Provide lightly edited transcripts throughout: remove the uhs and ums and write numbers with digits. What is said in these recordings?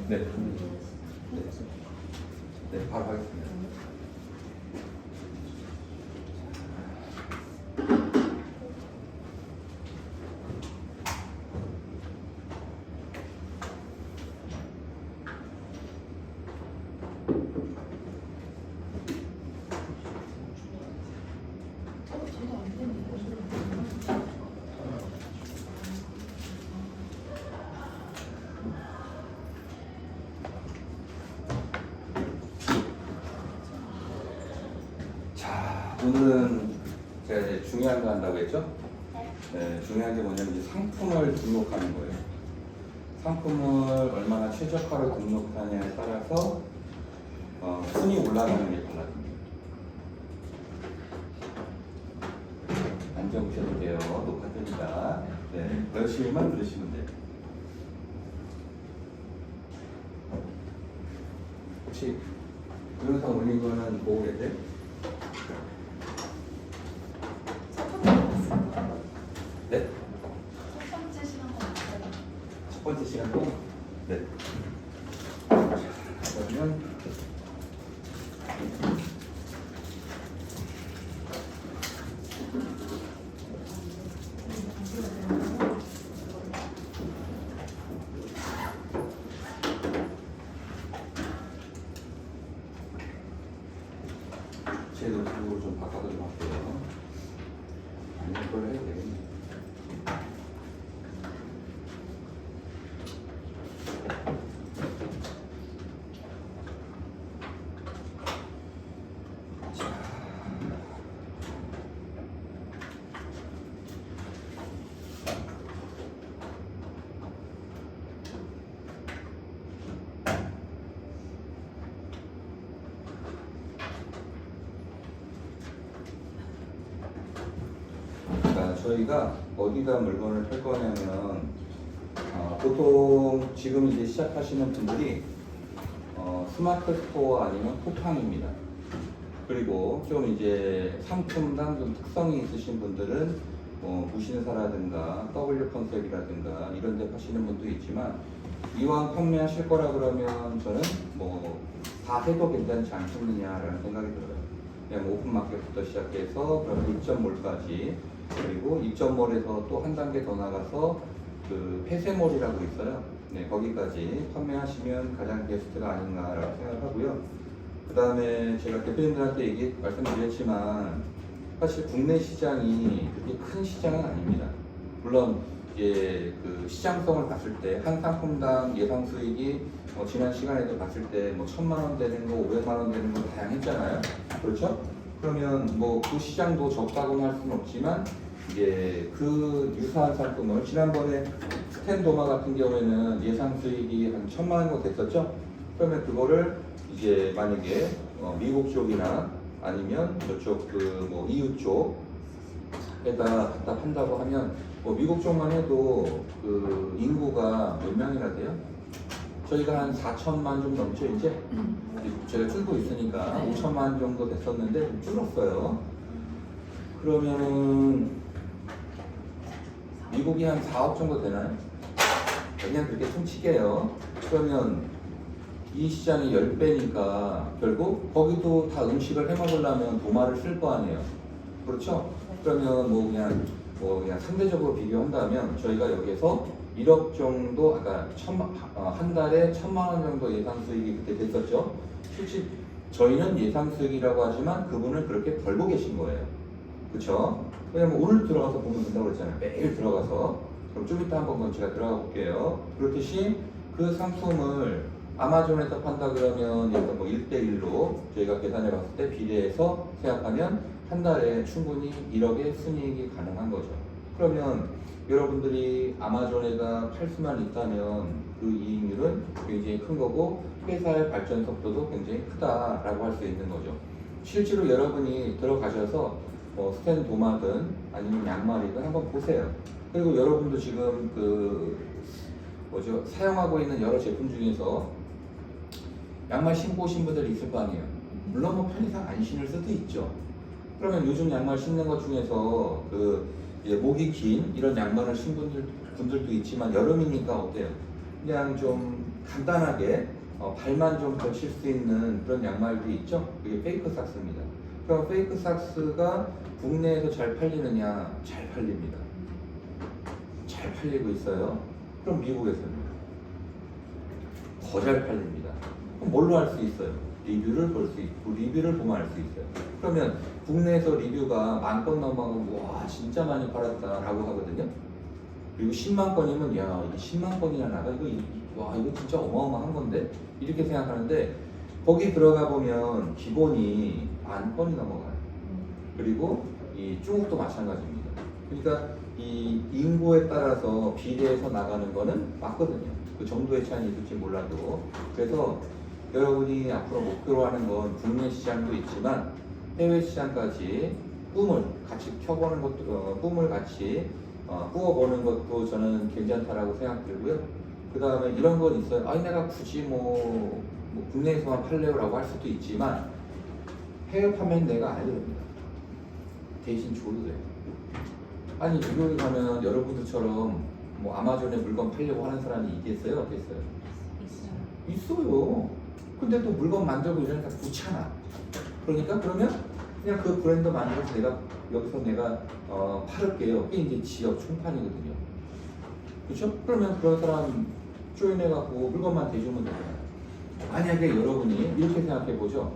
네. 네. 네, 바로 하겠습니다. 자, 오늘은 제가 이제 중요한 거 한다고 했죠? 네, 중요한 게 뭐냐면 이제 상품을 등록하는 거예요. 상품을 얼마나 최저가로 등록하냐에 따라서 순위 올라가는 게 달라집니다. 앉아보셔도 돼요. 녹화됩니다. 네, 열심히만 들으시면 돼요. 혹시 동영상 올린 거는 보고 계세요? 네? 첫 번째 시간 맞아요. 첫 번째 시간 동안? 네. 그러면 제 노트북으로 좀 바꿔서 좀 할게요. 아니, 이걸로 해도 되겠네. 저희가 어디다 물건을 팔 거냐면 보통 지금 이제 시작하시는 분들이 스마트 스토어 아니면 쿠팡입니다. 그리고 좀 이제 상품당 좀 특성이 있으신 분들은 무신사라든가 W 컨셉이라든가 이런 데 파시는 분도 있지만 이왕 판매하실 거라 그러면 저는 다 해도 괜찮지 않겠느냐라는 생각이 들어요. 그냥 오픈마켓부터 시작해서 그럼 입점몰까지, 그리고 입점몰에서 또 한 단계 더 나가서 그 폐쇄몰이라고 있어요. 네, 거기까지 판매하시면 가장 베스트가 아닌가라고 생각하고요. 그 다음에 제가 대표님들한테 말씀드렸지만 사실 국내 시장이 그렇게 큰 시장은 아닙니다. 물론 이제 그 시장성을 봤을 때 한 상품당 예상 수익이 지난 시간에도 봤을 때 1,000만 원 되는 거, 500만 원 되는 거 다양했잖아요. 그렇죠? 그러면 그 시장도 적다고는 할 수는 없지만 이제 그 유사한 상품을 지난번에 스탠도마 같은 경우에는 예상 수익이 한 1,000만 원 정도 됐었죠? 그러면 그거를 이제 만약에 미국 쪽이나 아니면 저쪽 EU 쪽에다 갖다 판다고 하면 미국 쪽만 해도 그 인구가 몇 명이나 돼요? 저희가 한 4천만 좀 넘죠 이제? 제가 줄고 있으니까 5천만 정도 됐었는데 좀 줄었어요. 그러면 미국이 한 4억 정도 되나요? 그냥 그렇게 퉁치게요. 그러면 이 시장이 10배니까 결국 거기도 다 음식을 해 먹으려면 도마를 쓸 거 아니에요. 그렇죠? 그러면 그냥 상대적으로 비교한다면 저희가 여기서 1억 정도, 아까 한 달에 1,000만 원 정도 예상 수익이 그때 됐었죠. 실제 저희는 예상 수익이라고 하지만 그분을 그렇게 벌고 계신 거예요. 그렇죠? 왜냐면 오늘 들어가서 보면 된다고 그랬잖아요. 매일 들어가서. 그럼 좀 이따 한번 제가 들어가 볼게요. 그렇듯이 그 상품을 아마존에서 판다 그러면 1대1로 저희가 계산해 봤을 때 비례해서 생각하면 한 달에 충분히 1억의 순이익이 가능한 거죠. 그러면 여러분들이 아마존에다 팔 수만 있다면 그 이익률은 굉장히 큰 거고 회사의 발전 속도도 굉장히 크다라고 할 수 있는 거죠. 실제로 여러분이 들어가셔서 스탠 도마든 아니면 양말이든 한번 보세요. 그리고 여러분도 지금 사용하고 있는 여러 제품 중에서 양말 신고 오신 분들이 있을 거 아니에요. 물론 편의상 안 신을 수도 있죠. 그러면 요즘 양말 신는 것 중에서 목이 긴 이런 양말을 신는 분들도 있지만 여름이니까 어때요? 그냥 좀 간단하게 발만 좀 걸칠 수 있는 그런 양말들이 있죠. 그게 페이크 삭스입니다. 그럼 페이크 삭스가 국내에서 잘 팔리느냐? 잘 팔립니다. 잘 팔리고 있어요. 그럼 미국에서는 더 잘 팔립니다. 그럼 뭘로 할 수 있어요? 리뷰를 볼 수 있고 리뷰를 보면 알 수 있어요. 그러면 국내에서 리뷰가 10,000건 넘어가면 와 진짜 많이 팔았다라고 하거든요. 그리고 10만 건이면 야 이게 10만 건이나 나가 와 이거 진짜 어마어마한 건데 이렇게 생각하는데 거기 들어가 보면 기본이 10,000건이 넘어가요. 그리고 이 중국도 마찬가지입니다. 그러니까 이 인구에 따라서 비례해서 나가는 거는 맞거든요. 그 정도의 차이는 있을지 몰라도. 그래서 여러분이 앞으로 목표로 하는 건 국내 시장도 있지만 해외 시장까지 꿈을 같이 켜보는 것도 꿈을 같이 꾸어보는 것도 저는 괜찮다라고 생각들고요. 그 다음에 이런 건 있어요. 아니 내가 굳이 뭐 국내에서만 팔래요라고 할 수도 있지만 해외 판매는 내가 안 해도 됩니다. 대신 줘도 돼요. 아니 미국에 가면 여러분들처럼 뭐 아마존에 물건 팔려고 하는 사람이 있겠어요? 없겠어요? 있어요. 근데 또 물건 만들고 이러니까 귀찮아. 그러니까 그러면 그냥 그 브랜드 만들어서 내가 여기서 내가 팔을게요. 그게 이제 지역 총판이거든요. 그렇죠? 그러면 그런 사람 조인해갖고 물건만 대주면 되잖아요. 만약에 여러분이 이렇게 생각해 보죠.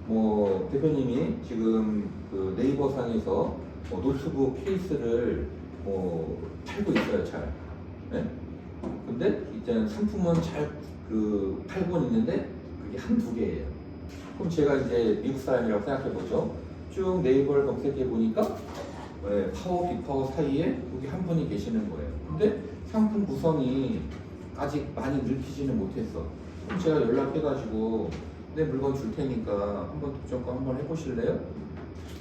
뭐 대표님이 지금 그 네이버상에서 노트북 케이스를 팔고 있어요, 잘. 네? 근데 이제 상품은 잘 팔고 있는데 그게 한두 개예요. 그럼 제가 이제 미국 사람이라고 생각해 보죠. 쭉 네이버를 검색해 보니까 파워, 빅파워 사이에 여기 한 분이 계시는 거예요. 근데 상품 구성이 아직 많이 늙히지는 못했어. 그럼 제가 연락해가지고 내 물건 줄 테니까 한번 독점권 한번 해보실래요?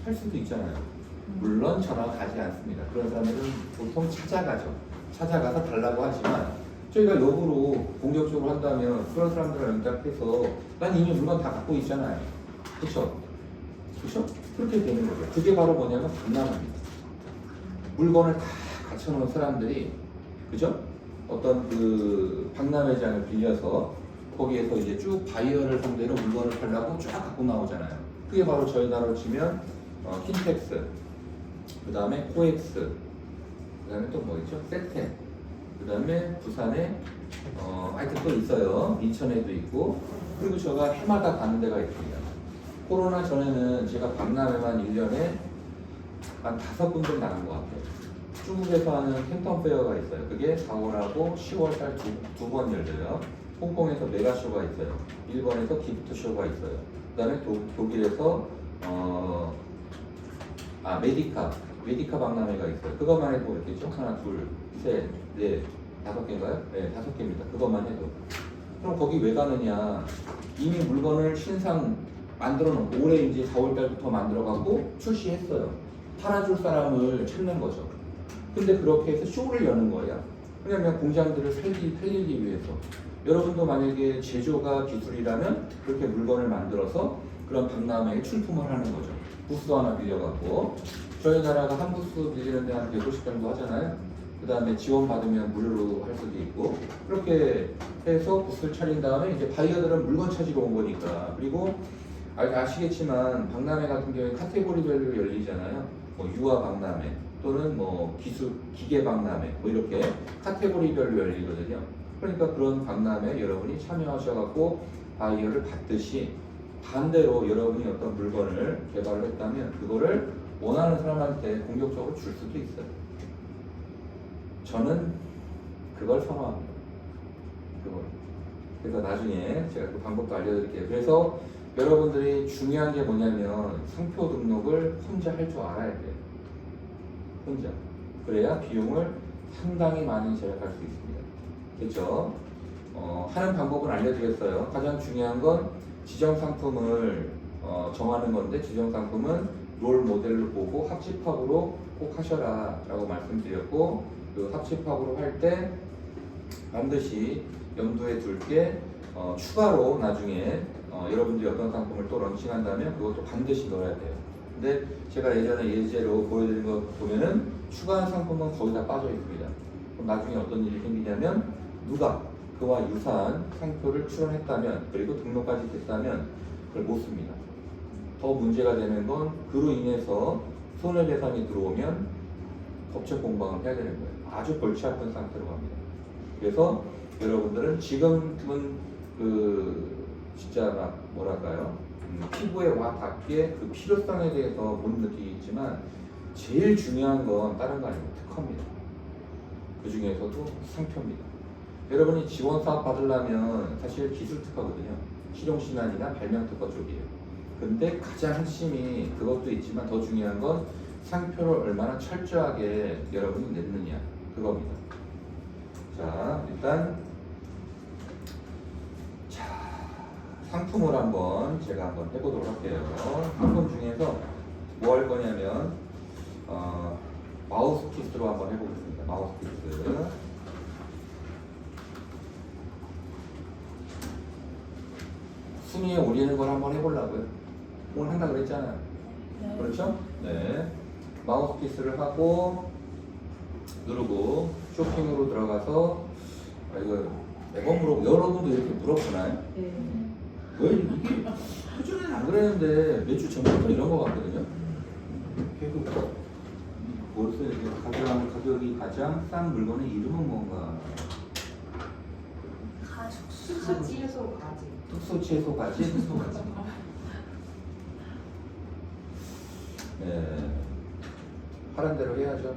할 수도 있잖아요. 물론 전화가 가지 않습니다. 그런 사람들은 보통 찾아가죠. 찾아가서 달라고 하지만 저희가 역으로 공격적으로 한다면 그런 사람들을 연락해서 난 이미 물건 다 갖고 있잖아요. 그쵸? 그쵸? 그렇게 되는 거죠. 그게 바로 뭐냐면 박람회입니다. 물건을 다 갖춰놓은 사람들이 그죠? 어떤 그 박람회장을 빌려서 거기에서 이제 쭉 바이어를 상대로 물건을 팔라고 쫙 갖고 나오잖아요. 그게 바로 저희 나라로 치면 킨텍스, 그 다음에 코엑스, 그 다음에 또 뭐 있죠? 세텐, 그 다음에 부산에 하여튼 또 있어요. 인천에도 있고. 그리고 제가 해마다 가는 데가 있습니다. 코로나 전에는 제가 박람회만 1년에 한 5군데 나간 것 같아요. 중국에서 하는 캔턴 페어가 있어요. 그게 4월하고 10월달 두 번 열려요. 홍콩에서 메가쇼가 있어요. 일본에서 기프트 쇼가 있어요. 그 다음에 독일에서 메디카 박람회가 있어요. 그것만 해도 있겠죠? 하나, 둘, 셋, 넷, 5개인가요? 네, 5개입니다. 그것만 해도. 그럼 거기 왜 가느냐? 이미 물건을 신상 만들어 놓고 올해 이제 4월달부터 만들어갖고 출시했어요. 팔아줄 사람을 찾는 거죠. 근데 그렇게 해서 쇼를 여는 거예요. 왜냐면 공장들을 살리기 위해서. 여러분도 만약에 제조가 기술이라면 그렇게 물건을 만들어서 그런 박람회에 출품을 하는 거죠. 부스 하나 빌려갖고. 저희 나라가 한 부스 빌리는데 한 150 정도 하잖아요. 그 다음에 지원받으면 무료로 할 수도 있고. 그렇게 해서 부스를 차린 다음에 이제 바이어들은 물건 찾으러 온 거니까. 그리고 아시겠지만 박람회 같은 경우에 카테고리별로 열리잖아요. 뭐 유아 박람회 또는 뭐 기계 박람회 뭐 이렇게 카테고리별로 열리거든요. 그러니까 그런 박람회 여러분이 참여하셔갖고 바이어를 받듯이 반대로 여러분이 어떤 물건을 개발을 했다면 그거를 원하는 사람한테 공격적으로 줄 수도 있어요. 저는 그걸 선호합니다. 그래서 나중에 제가 그 방법도 알려드릴게요. 그래서 여러분들이 중요한 게 뭐냐면 상표 등록을 혼자 할 줄 알아야 돼요. 혼자. 그래야 비용을 상당히 많이 절약할 수 있습니다. 그렇죠? 하는 방법은 알려드렸어요. 가장 중요한 건 지정 상품을 정하는 건데 지정 상품은 롤 모델로 보고 합집합으로 꼭 하셔라 라고 말씀드렸고 그 합집합으로 할 때 반드시 염두에 둘 게 추가로 나중에 여러분들이 어떤 상품을 또 런칭한다면 그것도 반드시 넣어야 돼요. 근데 제가 예제로 보여드린 거 보면은 추가한 상품은 거의 다 빠져 있습니다. 그럼 나중에 어떤 일이 생기냐면 누가 그와 유사한 상표를 출원했다면 그리고 등록까지 됐다면 그걸 못 씁니다. 더 문제가 되는 건 그로 인해서 손해배상이 들어오면 법적 공방을 해야 되는 거예요. 아주 골치 아픈 상태로 갑니다. 그래서 여러분들은 지금은 그 진짜 막 뭐랄까요, 피부에 와 닿게 그 필요성에 대해서 못 느끼겠지만 제일 중요한 건 다른 거 아니고 특허입니다. 그 중에서도 상표입니다. 여러분이 지원 사업 받으려면 사실 기술 특허거든요. 실용신안이나 발명 특허 쪽이에요. 근데 가장 핵심이 그것도 있지만 더 중요한 건 상표를 얼마나 철저하게 여러분이 냈느냐 그겁니다. 자, 일단 상품을 제가 한번 해보도록 할게요. 상품 중에서 뭐 할 거냐면 마우스피스로 한번 해보겠습니다. 마우스피스. 순위에 올리는 걸 한번 해보려고요. 오늘 한다 그랬잖아요. 네. 그렇죠? 네. 마우스피스를 하고 누르고 쇼핑으로 들어가서 이거 매번 여러분도 이렇게 물어보나요? 네. 왜 이게 그전에는 안 그랬는데 몇 주 전부터 이런 거 같거든요. 계속 뭐였어요? 가격이 가장 싼 물건의 이름은 뭔가? 수수 채소 가지. 특수채소 가지? 네. 하란 대로 해야죠.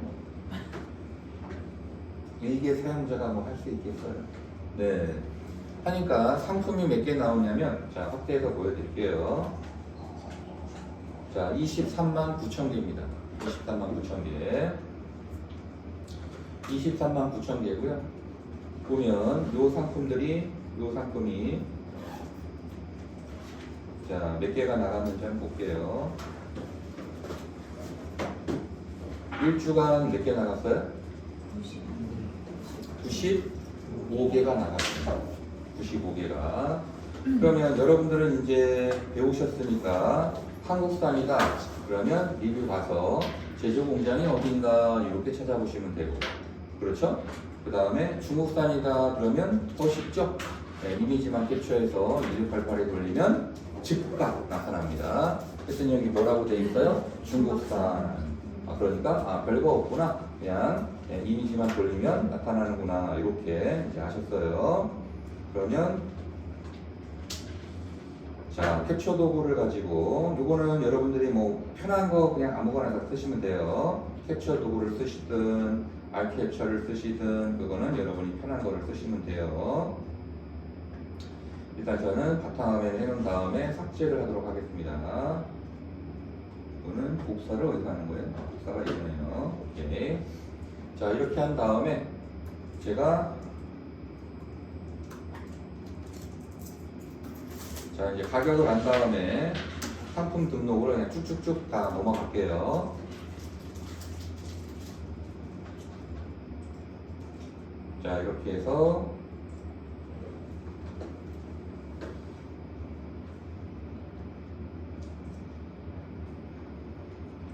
일개 사용자가 뭐 할 수 있겠어요. 네. 하니까 상품이 몇 개 나오냐면, 자, 확대해서 보여드릴게요. 자, 23만 9천 개입니다. 23만 9천 개. 23만 9천 개고요. 보면 요 상품이 자, 몇 개가 나갔는지 한번 볼게요. 1주간 몇 개 나갔어요? 95개가 나갔습니다. 95개가. 그러면 여러분들은 이제 배우셨으니까 한국산이다. 그러면 리뷰 가서 제조 공장이 어딘가 이렇게 찾아보시면 되고, 그렇죠? 그 다음에 중국산이다 그러면 더 쉽죠? 네, 이미지만 캡처해서 1688에 돌리면 즉각 나타납니다. 그래서 여기 뭐라고 되어 있어요? 중국산. 그러니까 별거 없구나. 그냥 이미지만 돌리면 나타나는구나. 이렇게 이제 아셨어요. 그러면 자, 캡처 도구를 가지고 요거는 여러분들이 뭐 편한 거 그냥 아무거나 다 쓰시면 돼요. 캡처 도구를 쓰시든 알캡처를 쓰시든 그거는 여러분이 편한 거를 쓰시면 돼요. 일단 저는 바탕화면을 해놓은 다음에 삭제를 하도록 하겠습니다. 이거는 복사를 어디서 하는 거예요? 복사가 이거네요. 오케이. 자, 이렇게 한 다음에 제가 자, 이제 가격을 안 다음에 상품 등록으로 그냥 쭉쭉쭉 다 넘어갈게요. 자, 이렇게 해서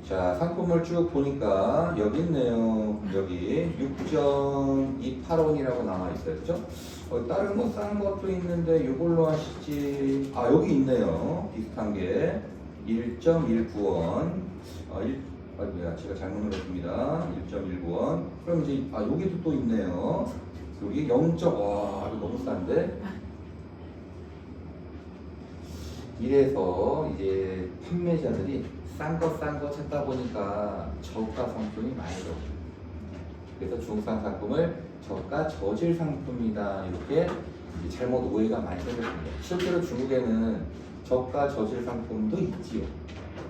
자, 상품을 쭉 보니까 여기 있네요. 여기 6.285원이라고 남아있어요. 그죠? 다른 거 싼 것도 있는데 이걸로 하시지. 여기 있네요. 비슷한 게 1.19원. 제가 잘못 눌렀습니다. 1.19원. 그럼 이제 여기도 또 있네요. 여기 0. 와, 이거 너무 싼데? 이래서 이제 판매자들이 싼 거 찾다 보니까 저가 상품이 많이 들어오죠. 그래서 중국산 상품을 저가 저질 상품이다 이렇게 이제 잘못 오해가 많이 생겼습니다. 실제로 중국에는 저가 저질 상품도 있지요.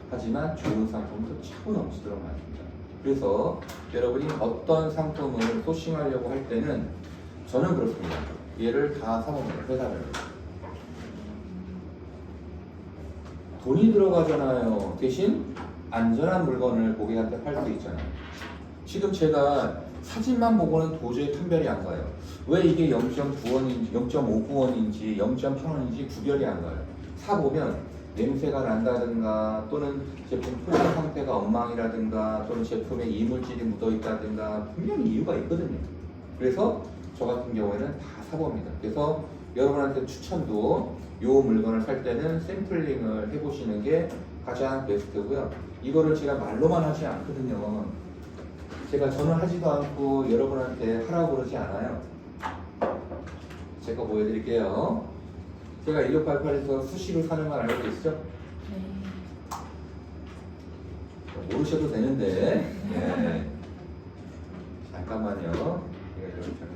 하지만 좋은 상품도 차고 넘치도록 많습니다. 그래서 여러분이 어떤 상품을 소싱하려고 할 때는 저는 그렇습니다. 얘를 다 사봅니다. 회사를. 돈이 들어가잖아요. 대신 안전한 물건을 고객한테 팔 수 있잖아요. 지금 제가 사진만 보고는 도저히 판별이 안 가요. 왜 이게 0.9원인지 0.59원인지 0.8원인지 구별이 안 가요. 사보면 냄새가 난다든가 또는 제품 포장 상태가 엉망이라든가 또는 제품에 이물질이 묻어있다든가 분명히 이유가 있거든요. 그래서 저 같은 경우에는 다 사봅니다. 그래서 여러분한테 추천도 요 물건을 살 때는 샘플링을 해보시는 게 가장 베스트고요. 이거를 제가 말로만 하지 않거든요. 제가 저는 하지도 않고 여러분한테 하라고 그러지 않아요. 제가 보여드릴게요. 제가 1688에서 수식을 사는 걸 알고 계시죠? 모르셔도 되는데. 네. 잠깐만요.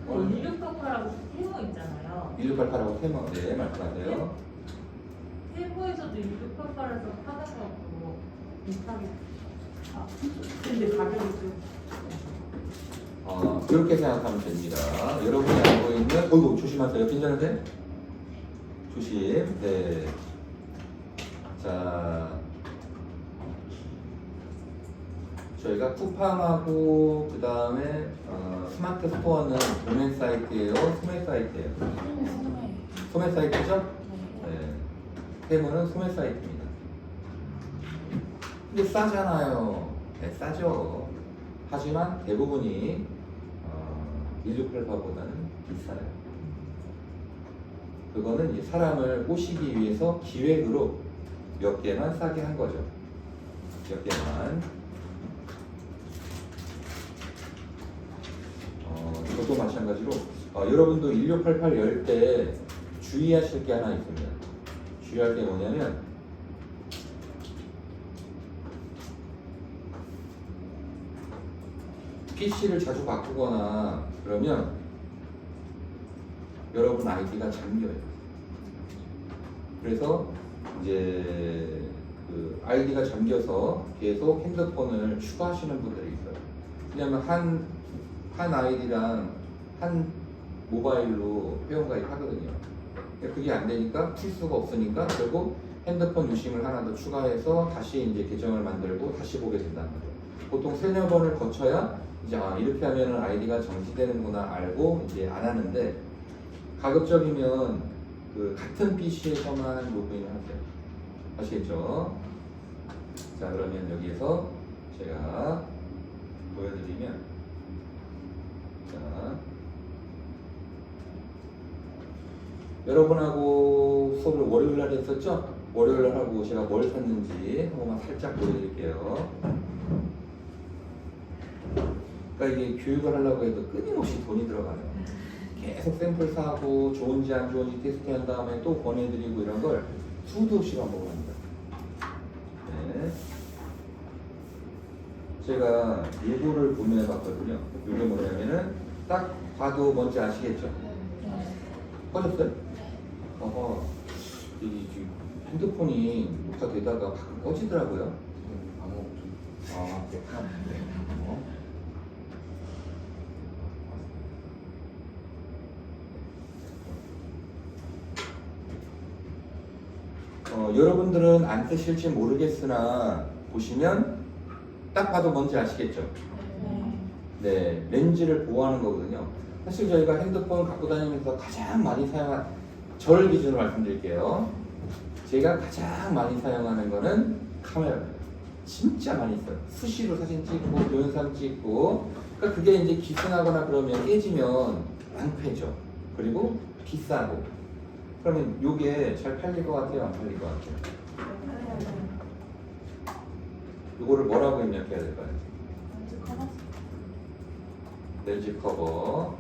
1688하고 테모 있잖아요. 1688하고 테마. 네, 말씀하세요. 테모에서도 1688에서 파는 거고 비슷하게. 아, 근데 가격이 좀. 그렇게 생각하면 됩니다. 여러분이 알고 있는, 어이구, 조심하세요. 괜찮은데? 조심. 네. 자, 저희가 쿠팡하고 그 다음에 스마트 스토어는 도매 사이트예요, 소매 사이트예요. 소매 사이트죠? 네. 테무는 소매 사이트입니다. 근데 싸잖아요. 네, 싸죠. 하지만 대부분이 1688보다는 비싸요. 그거는 이제 사람을 꼬시기 위해서 기획으로 몇 개만 싸게 한 거죠. 몇 개만. 이것도 마찬가지로 여러분도 1688 열 때 주의하실 게 하나 있습니다. 주의할 게 뭐냐면 PC를 자주 바꾸거나 그러면 여러분 아이디가 잠겨요. 그래서 이제 그 아이디가 잠겨서 계속 핸드폰을 추가하시는 분들이 있어요. 왜냐면 한 아이디랑 한 모바일로 회원가입 하거든요. 그게 안 되니까 풀 수가 없으니까 결국 핸드폰 유심을 하나 더 추가해서 다시 이제 계정을 만들고 다시 보게 된다는 거죠. 보통 3-4번을 거쳐야 이제 이렇게 하면은 아이디가 정지되는구나 알고 이제 안 하는데 가급적이면 그 같은 PC에서만 로그인을 하세요. 아시겠죠? 자, 그러면 여기에서 제가 보여드리면 자, 여러분하고 수업을 월요일날 했었죠? 월요일날 하고 제가 뭘 샀는지 한 번만 살짝 보여드릴게요. 그러니까 이게 교육을 하려고 해도 끊임없이 돈이 들어가요. 계속 샘플 사고 좋은지 안 좋은지 테스트한 다음에 또 보내드리고 이런 걸 수도 없이 반복합니다. 네. 제가 요거를 구매해 봤거든요. 이게 뭐냐면은 딱 봐도 뭔지 아시겠죠? 꺼졌어요? 이 핸드폰이 녹화되다가 가끔 꺼지더라고요. 그렇구나. 여러분들은 안 쓰실지 모르겠으나 보시면 딱 봐도 뭔지 아시겠죠? 네, 렌즈를 보호하는 거거든요. 사실 저희가 핸드폰을 갖고 다니면서 가장 많이 사용한, 저를 기준으로 말씀드릴게요. 제가 가장 많이 사용하는 거는 카메라입니다. 진짜 많이 써요. 수시로 사진 찍고 동영상 찍고. 그러니까 그게 이제 기승하거나 그러면 깨지면 낭패죠. 그리고 비싸고. 그러면 이게 잘 팔릴 것 같아요? 안 팔릴 것 같아요? 이거를 뭐라고 입력해야 될까요? 렌즈 커버.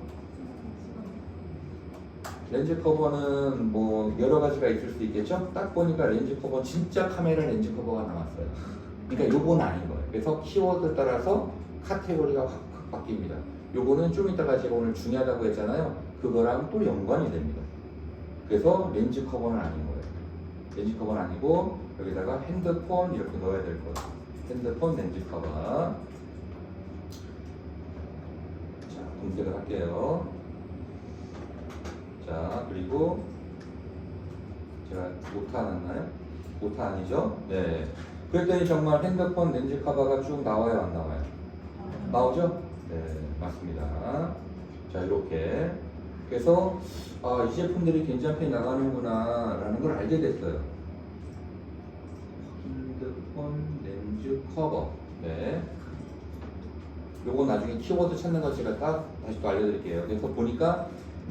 렌즈 커버는 뭐 여러 가지가 있을 수 있겠죠? 딱 보니까 렌즈 커버, 진짜 카메라 렌즈 커버가 나왔어요. 그러니까 요건 아닌 거예요. 그래서 키워드 따라서 카테고리가 확 바뀝니다. 요거는 좀 이따가 제가 오늘 중요하다고 했잖아요. 그거랑 또 연관이 됩니다. 그래서 렌즈 커버는 아닌 거예요. 렌즈 커버는 아니고 여기다가 핸드폰 이렇게 넣어야 될 거예요. 핸드폰 렌즈 커버. 자, 검색을 할게요. 자, 그리고 제가 오타 났나요? 오타 아니죠? 네. 그랬더니 정말 핸드폰 렌즈 커버가 쭉 나와요, 안 나와요? 나오죠? 네, 맞습니다. 자, 이렇게. 그래서 이 제품들이 괜찮게 나가는구나 라는 걸 알게 됐어요. 핸드폰 렌즈 커버. 네. 요거 나중에 키워드 찾는 거 제가 딱 다시 또 알려드릴게요. 그래서 보니까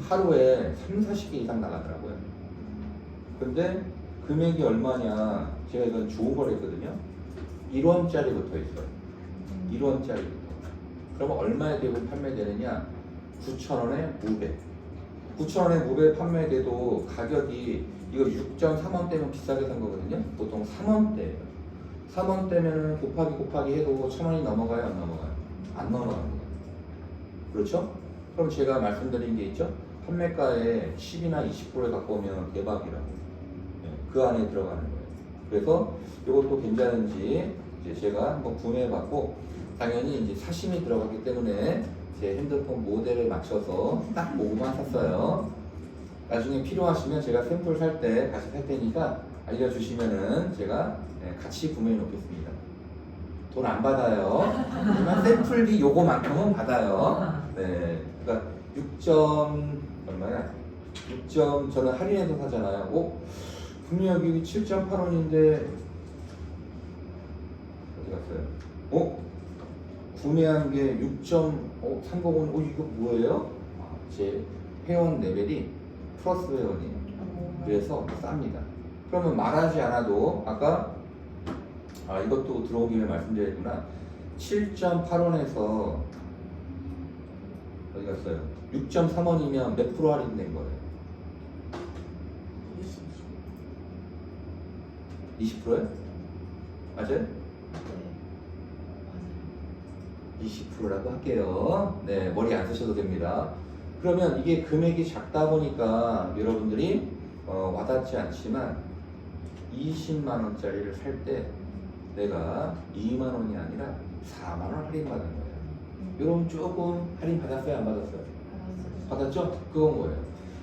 하루에 30-40개 이상 나가더라고요. 근데 금액이 얼마냐, 제가 이건 좋은 걸 했거든요. 1원짜리부터 있어요. 1원짜리부터. 그러면 얼마에 대고 판매되느냐? 9,000원에 무배. 9,000원에 무배 판매돼도 가격이 이거 6.3원대면 비싸게 산 거거든요. 보통 3원대예요. 3원대면 곱하기 해도 1,000원이 넘어가요? 안 넘어가요? 안 넘어갑니다. 그렇죠? 그럼 제가 말씀드린 게 있죠? 판매가에 10이나 20%를 갖고 오면 대박이라고. 그 안에 들어가는 거예요. 그래서 이것도 괜찮은지 이제 제가 한번 구매해봤고, 당연히 이제 사심이 들어가기 때문에 제 핸드폰 모델에 맞춰서 딱 보고만 샀어요. 나중에 필요하시면 제가 샘플 살 때 다시 살 테니까 알려주시면은 제가 같이 구매해 놓겠습니다. 돈 안 받아요. 하지만 샘플비 요거만큼은 받아요. 네, 그러니까 6점 얼마야? 6점 저는 할인해서 사잖아요. 분명히 여기 7.8원인데 어디 갔어요? 구매한 게 6.390원. 이거 뭐예요? 제 회원 레벨이 플러스 회원이에요. 그래서 쌉니다. 그러면 말하지 않아도 아까 이것도 들어온 김에 말씀드렸구나. 7.8원에서 어디 갔어요? 6.3원이면 몇 프로 할인된 거예요? 20%요? 맞아요? 20%라고 할게요. 네, 머리 안 쓰셔도 됩니다. 그러면 이게 금액이 작다 보니까 여러분들이 와닿지 않지만 20만 원짜리를 살 때 내가 2만 원이 아니라 4만 원 할인 받은 거예요. 여러분 조금 할인 받았어요? 안 받았어요? 받았죠? 그건 뭐예요?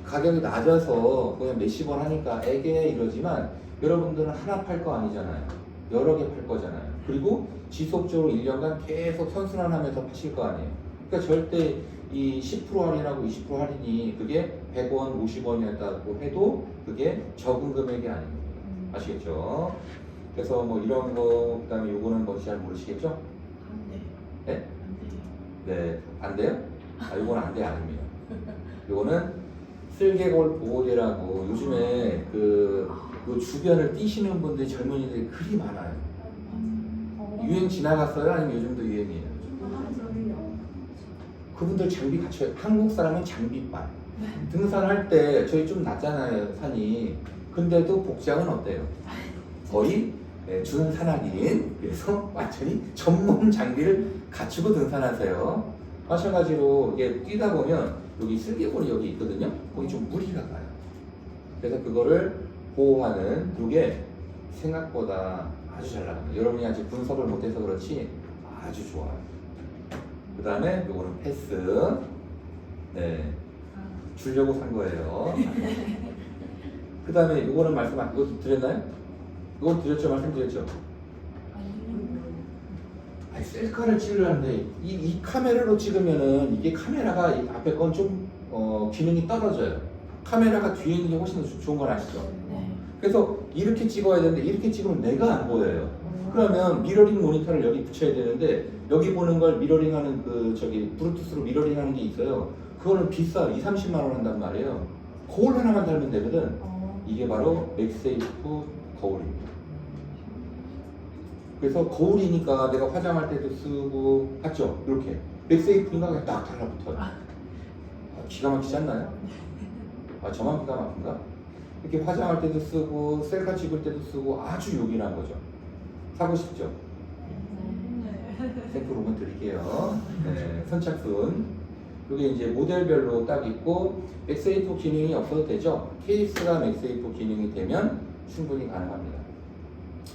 가격이 낮아서 그냥 몇십 원 하니까 애게 이러지만 여러분들은 하나 팔 거 아니잖아요. 여러 개 팔 거잖아요. 그리고 지속적으로 1년간 계속 선순환하면서 파실 거 아니에요. 그러니까 절대 이 10% 할인하고 20% 할인이 그게 100원, 50원이었다고 해도 그게 적은 금액이 아닙니다. 아시겠죠? 그래서 뭐 이런 거, 그 다음에 요거는 뭐 잘 모르시겠죠? 네? 네, 안 돼요? 요거는 안 돼, 아닙니다. 요거는 쓸개골 보호대라고 요즘에 그 주변을 뛰시는 분들이 젊은이들이 그리 많아요. 유행 지나갔어요? 아니면 요즘도 유행이에요? 그분들 장비 갖춰요. 한국 사람은 장비빨. 등산할 때 저희 좀 낮잖아요, 산이. 근데도 복장은 어때요? 거의 준산악인. 그래서 완전히 전문 장비를 갖추고 등산하세요. 마찬가지로 이게 뛰다 보면 여기 쓸개골이 여기 있거든요. 거기 좀 무리가 가요. 그래서 그거를 보호하는 그게 생각보다 아주 잘 나갑니다. 여러분이 아직 분석을 못해서 그렇지 아주 좋아요. 그 다음에 요거는 패스. 네, 주려고 산 거예요. 그 다음에 요거는 이것도 드렸나요? 이거 드렸죠? 말씀드렸죠? 아니, 셀카를 찍으려는데 이 카메라로 찍으면은 이게 카메라가 이 앞에 건 좀 기능이 떨어져요. 카메라가 뒤에 있는 게 훨씬 더 좋은 건 아시죠? 그래서 이렇게 찍어야 되는데 이렇게 찍으면 내가 안 보여요. 그러면 미러링 모니터를 여기 붙여야 되는데 여기 보는 걸 미러링하는 브루투스로 미러링하는 게 있어요. 그거는 비싸. 20-30만 원 한단 말이에요. 거울 하나만 달면 되거든. 이게 바로 맥세이프 거울입니다. 그래서 거울이니까 내가 화장할 때도 쓰고 맞죠? 이렇게 맥세이프인가 그냥 딱 달라붙어요. 기가 막히지 않나요? 저만 기가 막힌가? 이렇게 화장할 때도 쓰고 셀카 찍을 때도 쓰고 아주 요긴한 거죠. 사고 싶죠? 샘플 오면 드릴게요. 네, 선착순. 이게 이제 모델별로 딱 있고 맥세이프 기능이 없어도 되죠. 케이스가 맥세이프 기능이 되면 충분히 가능합니다.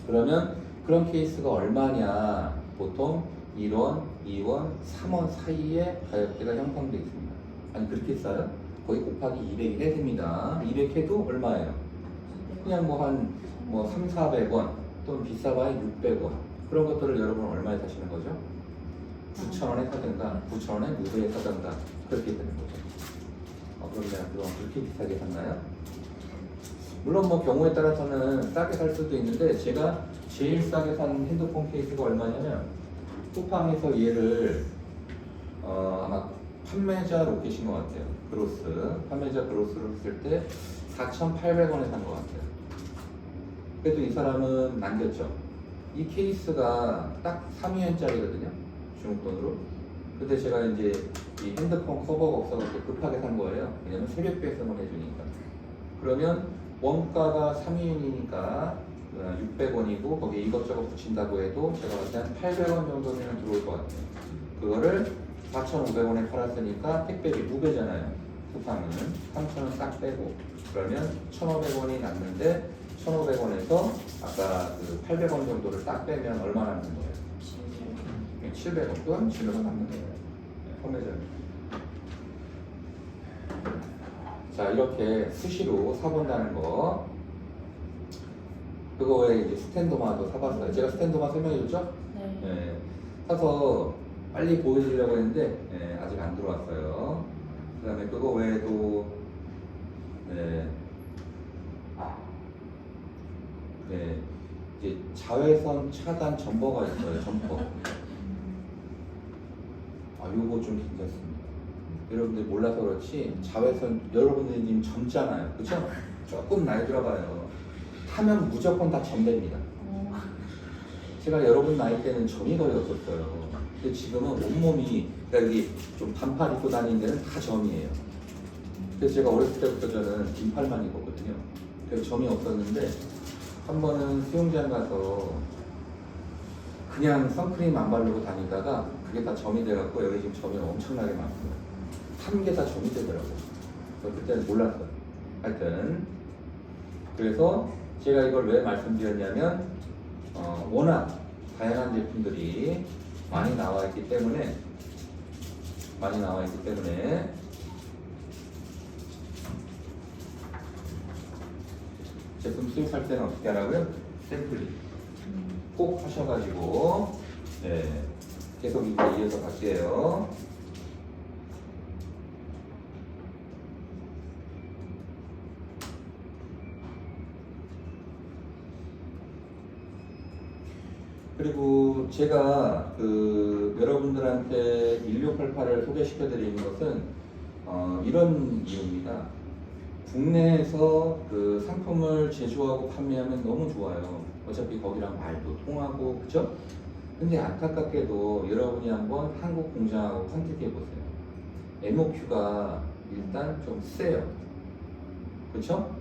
그러면 그런 케이스가 얼마냐? 보통 1원, 2원, 3원 사이에 가격대가 형성되어 있습니다. 아니 그렇게 싸요? 거의 곱하기 200이 됩니다. 200 해도 얼마예요? 그냥 한 300-400원 또는 비싸봐야 600원 그런 것들을 여러분 얼마에 사시는 거죠? 9,000원에 사든가 9,000원에 무배에 사든가 그렇게 되는 거죠. 그럼 내가 그동안 그렇게 비싸게 샀나요? 물론 경우에 따라서는 싸게 살 수도 있는데 제가 제일 싸게 산 핸드폰 케이스가 얼마냐면 쿠팡에서 얘를 아마 판매자 로켓인 것 같아요. 그로스. 판매자 그로스를 했을 때 4,800원에 산 것 같아요. 그래도 이 사람은 남겼죠. 이 케이스가 딱 3위엔짜리거든요. 중국 돈으로. 근데 제가 이제 이 핸드폰 커버가 없어서 급하게 산 거예요. 왜냐면 새벽 배송을 해주니까. 그러면 원가가 3위엔이니까 600원이고 거기에 이것저것 붙인다고 해도 제가 봤을 때 한 800원 정도면 들어올 것 같아요. 그거를 4,500원에 팔았으니까 택배비 2배잖아요. 쿠팡은 3,000원 딱 빼고 그러면 1,500원이 남는데 1,500원에서 아까 그 800원 정도를 딱 빼면 얼마 남는 거예요? 700원 또한 700원 남는 거예요. 판매자. 자 이렇게 수시로 사본다는 거. 그거 외에 이제 스탠도마도 사봤어요. 제가 스탠도마 설명해줬죠? 네. 네. 사서 빨리 보여주려고 했는데 아직 안 들어왔어요. 그 다음에 그거 외에도 이제 자외선 차단 점퍼가 있어요. 점퍼. 요거 좀 괜찮습니다. 여러분들 몰라서 그렇지 자외선 여러분들이 지금 젊잖아요. 그쵸? 조금 나이 들어가요. 타면 무조건 다 점됩니다. 제가 여러분 나이 때는 점이 거의 없었어요. 근데 지금은 온몸이, 그러니까 여기 좀 반팔 입고 다니는 데는 다 점이에요. 그래서 제가 어렸을 때부터 저는 긴팔만 입었거든요. 그래서 점이 없었는데, 한 번은 수영장 가서 그냥 선크림 안 바르고 다니다가 그게 다 점이 돼갖고 여기 지금 점이 엄청나게 많고요. 한 개 다 점이 되더라고요. 그래서 그때는 몰랐어요. 하여튼. 그래서 제가 이걸 왜 말씀드렸냐면, 워낙 다양한 제품들이 많이 나와 있기 때문에 제품 수입할 때는 어떻게 하라고요? 샘플링 꼭 하셔가지고 계속 이제 이어서 갈게요. 그리고 제가 여러분들한테 1688을 소개시켜 드리는 것은 이런 이유입니다. 국내에서 그 상품을 제조하고 판매하면 너무 좋아요. 어차피 거기랑 말도 통하고, 그쵸? 근데 안타깝게도 여러분이 한번 한국 공장하고 컨택해 보세요. MOQ가 일단 좀 세요. 그쵸?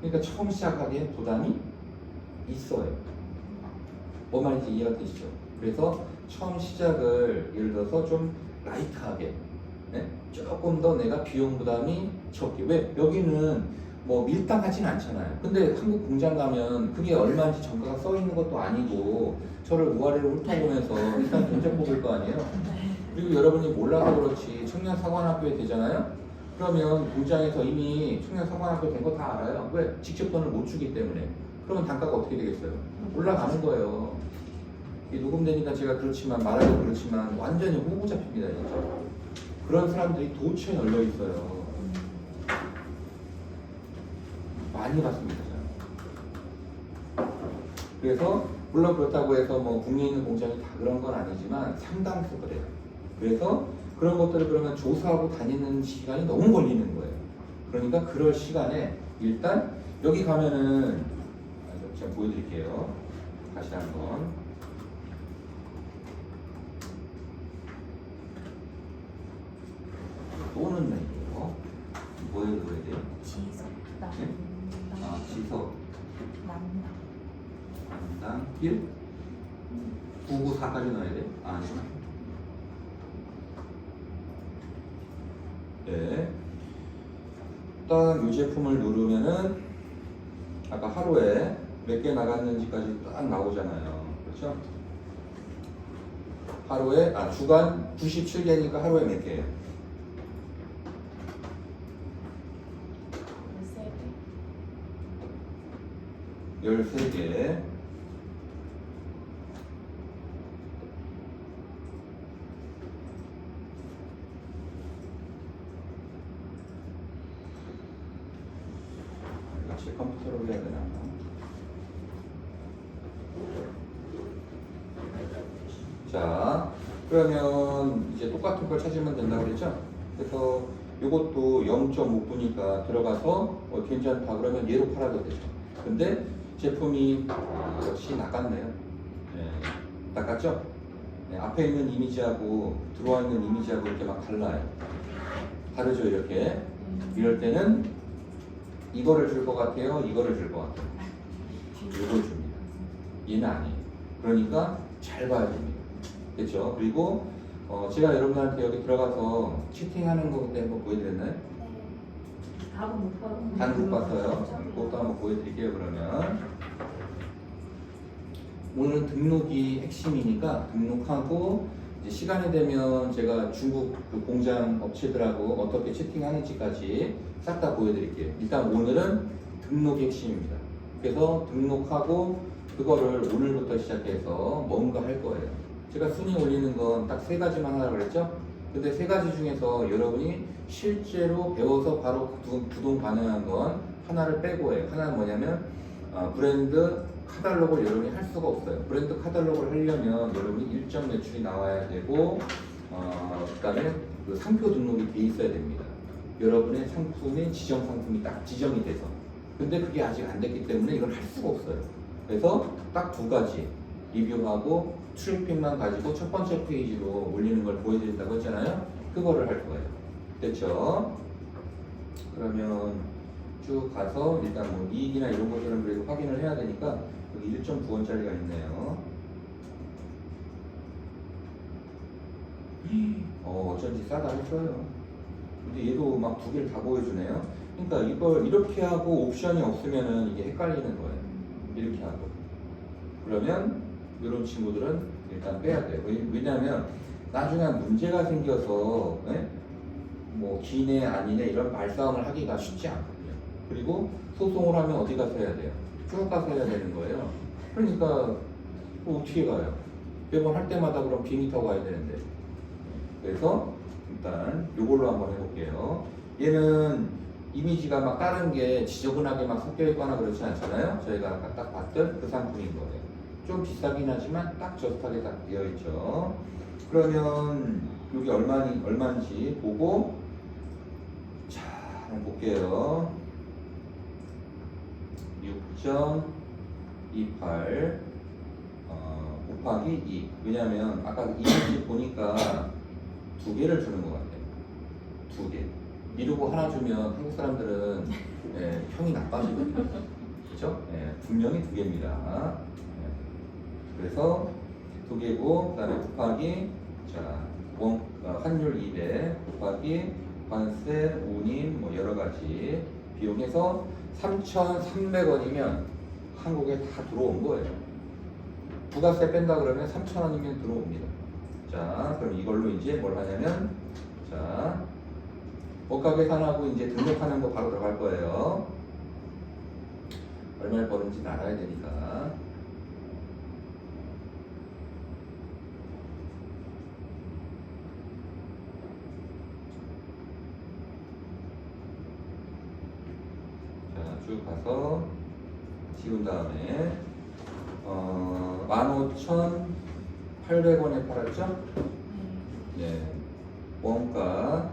그러니까 처음 시작하기엔 부담이 있어요. 뭔 말인지 이해가 되시죠? 그래서 처음 시작을 예를 들어서 좀 라이트하게 조금 더 내가 비용 부담이 적게. 왜? 여기는 뭐 밀당하진 않잖아요. 근데 한국 공장 가면 그게 얼마인지 정가가 써 있는 것도 아니고 저를 우아래로 훑어보면서 일단 견적 뽑을 거 아니에요. 그리고 여러분이 몰라서 그렇지 청년사관학교에 되잖아요. 그러면 공장에서 이미 청년사관학교 된 거 다 알아요. 왜? 직접 돈을 못 주기 때문에. 그러면 단가가 어떻게 되겠어요? 올라가는 거예요. 이 녹음되니까 제가 그렇지만 말하기 그렇지만 완전히 호구 잡힙니다. 진짜. 그런 사람들이 도처에 널려 있어요. 많이 봤습니다. 저는. 그래서 물론 그렇다고 해서 뭐 국내에 있는 공장이 다 그런 건 아니지만 상당수 그래요. 그래서 그런 것들을 그러면 조사하고 다니는 시간이 너무 걸리는 거예요. 그러니까 그럴 시간에 일단 여기 가면은 제가 보여드릴게요. 다시 한번. 또는 내요. 뭐에 넣어야 돼요? 지석, 네? 지석, 남당, 1? 994까지 넣어야 돼요? 아니구나. 네. 딱 이 제품을 누르면은 아까 하루에 몇 개 나갔는지까지 딱 나오잖아요. 그렇죠? 하루에, 주간 97개니까 하루에 몇 개예요? 13개. 제 컴퓨터로 해야 되나? 자, 그러면 이제 똑같은 걸 찾으면 된다고 그랬죠? 그래서 이것도 0.5분이니까 들어가서 괜찮다 그러면 얘로 팔아도 되죠. 근데 제품이 역시 낚았네요. 네, 낚았죠? 네, 앞에 있는 이미지하고 들어와 있는 이미지하고 이렇게 막 달라요. 다르죠, 이렇게. 이럴 때는 이거를 줄 것 같아요, 이거를 줄 것 같아요. 이걸 줍니다. 얘는 아니에요. 그러니까 잘 봐야 됩니다. 그렇죠? 그리고 제가 여러분한테 여기 들어가서 치팅하는 거 그때 한번 보여드렸나요? 답은 못 봐요. 다는 못 봤어요. 그것도 한번 보여드릴게요. 그러면 오늘은 등록이 핵심이니까 등록하고 이제 시간이 되면 제가 중국 그 공장 업체들하고 어떻게 채팅하는지까지 싹 다 보여드릴게요. 일단 오늘은 등록이 핵심입니다. 그래서 등록하고 그거를 오늘부터 시작해서 뭔가 할 거예요. 제가 순위 올리는 건 딱 3가지만 하라고 그랬죠? 근데 3가지 중에서 여러분이 실제로 배워서 바로 구동 가능한 건 하나를 빼고 해요. 하나는 뭐냐면 브랜드 카탈로그를 여러분이 할 수가 없어요. 브랜드 카탈로그를 하려면 여러분이 일정 매출이 나와야 되고 그다음에 그 상표 등록이 돼 있어야 됩니다. 여러분의 상품의 지정 상품이 딱 지정이 돼서. 근데 그게 아직 안 됐기 때문에 이걸 할 수가 없어요. 그래서 딱 2가지 리뷰하고 트래픽만 가지고 첫 번째 페이지로 올리는 걸 보여드린다고 했잖아요. 그거를 할 거예요. 됐죠? 그러면 쭉 가서 일단 뭐 이익이나 이런 것들은 그래도 확인을 해야 되니까 여기 1.9원짜리가 있네요. 어쩐지 싸다 했어요. 근데 얘도 막 2개를 다 보여주네요. 그러니까 이걸 이렇게 하고 옵션이 없으면은 이게 헷갈리는 거예요. 이렇게 하고. 그러면 이런 친구들은 일단 빼야 돼요. 왜냐하면 나중에 문제가 생겨서 뭐 기네 아니네 이런 말싸움을 하기가 쉽지 않거든요. 그리고 소송을 하면 어디 가서 해야 돼요? 쭉 가서 해야 되는 거예요. 그러니까 어떻게 가요? 매번 할 때마다 그럼 비행기 타고 가야 되는데. 그래서 일단 이걸로 한번 해볼게요. 얘는 이미지가 막 다른 게 지저분하게 막 섞여 있거나 그렇지 않잖아요. 저희가 아까 딱 봤던 그 상품인 거예요. 좀 비싸긴 하지만 딱 저스트하게 딱 되어 있죠. 그러면 여기 얼마인지 보고 자 한번 볼게요. 6.28 곱하기 2. 왜냐면 아까 이미지 보니까 2개를 주는 것 같아요. 2개. 미루고 하나 주면 한국 사람들은 평이 나빠지거든요. 그렇죠? 분명히 2개입니다. 그래서 2개고 그다음에 곱하기 환율 200 곱하기 관세, 운임 뭐 여러 가지 비용해서 3,300원이면 한국에 다 들어온 거예요. 부가세 뺀다 그러면 3,000원이면 들어옵니다. 자, 그럼 이걸로 이제 뭘 하냐면 자, 원가 계산하고 이제 등록하는 거 바로 들어갈 거예요. 얼마를 버는지 알아야 되니까. 자, 쭉 가서 지운 다음에 15,800원에 팔았죠? 네. 원가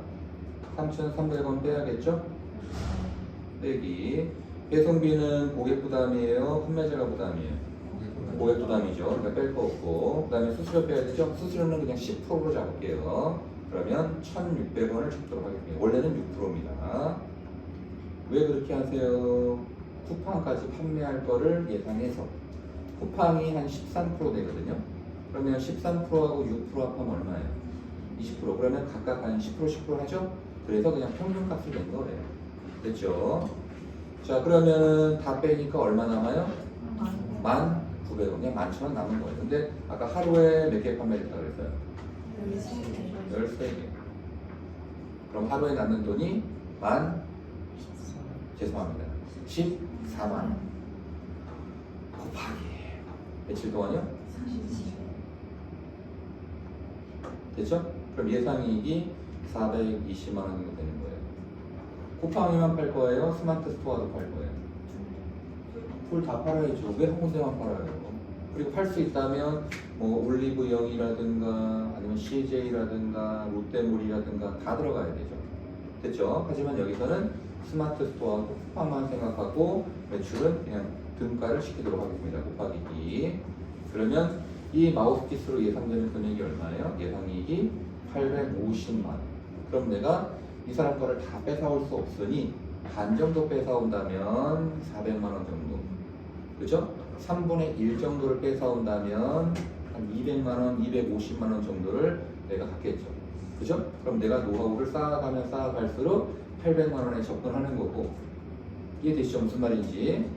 3,300원 빼야겠죠? 빼기. 배송비는 고객 부담이에요? 판매자가 부담이에요? 고객 부담이죠. 그러니까 뺄 거 없고. 그 다음에 수수료 빼야 되죠? 수수료는 그냥 10%로 잡을게요. 그러면 1,600원을 잡도록 하겠습니다. 원래는 6%입니다. 왜 그렇게 하세요? 쿠팡까지 판매할 거를 예상해서. 쿠팡이 한 13% 되거든요. 그러면 13%하고 6% 합하면 얼마예요? 20%. 그러면 각각 한 10%, 10% 하죠? 그래서 그냥 평균값을 낸 거예요. 됐죠? 자, 그러면 다 빼니까 얼마 남아요? 1,900원. 그냥 11,000원 남은 거예요. 근데 아까 하루에 몇 개 판매했다고 그랬어요? 13개. 그럼 하루에 남는 돈이 죄송합니다. 14만 곱하기 며칠 동안요? 됐죠? 그럼 예상이익이 420만 원 정도 되는 거예요. 쿠팡에만 팔 거예요? 스마트 스토어도 팔 거예요? 풀 다 팔아야죠. 왜 한 군데만 팔아요? 그리고 팔 수 있다면 뭐 올리브영이라든가 아니면 CJ라든가 롯데몰이라든가 다 들어가야 되죠. 됐죠? 하지만 여기서는 스마트 스토어하고 쿠팡만 생각하고 매출은 그냥 등가를 시키도록 하겠습니다. 곱하기 2. 그러면 이 마우스피스로 예상되는 금액이 얼마예요? 예상이익이 850만 원. 그럼 내가 이 사람 거를 다 뺏어올 수 없으니 반 정도 뺏어온다면 400만 원 정도. 그죠? 3분의 1 정도를 뺏어온다면 한 200만 원, 250만 원 정도를 내가 갖겠죠. 그죠? 그럼 내가 노하우를 쌓아가면 쌓아갈수록 800만 원에 접근하는 거고. 이해되시죠? 무슨 말인지.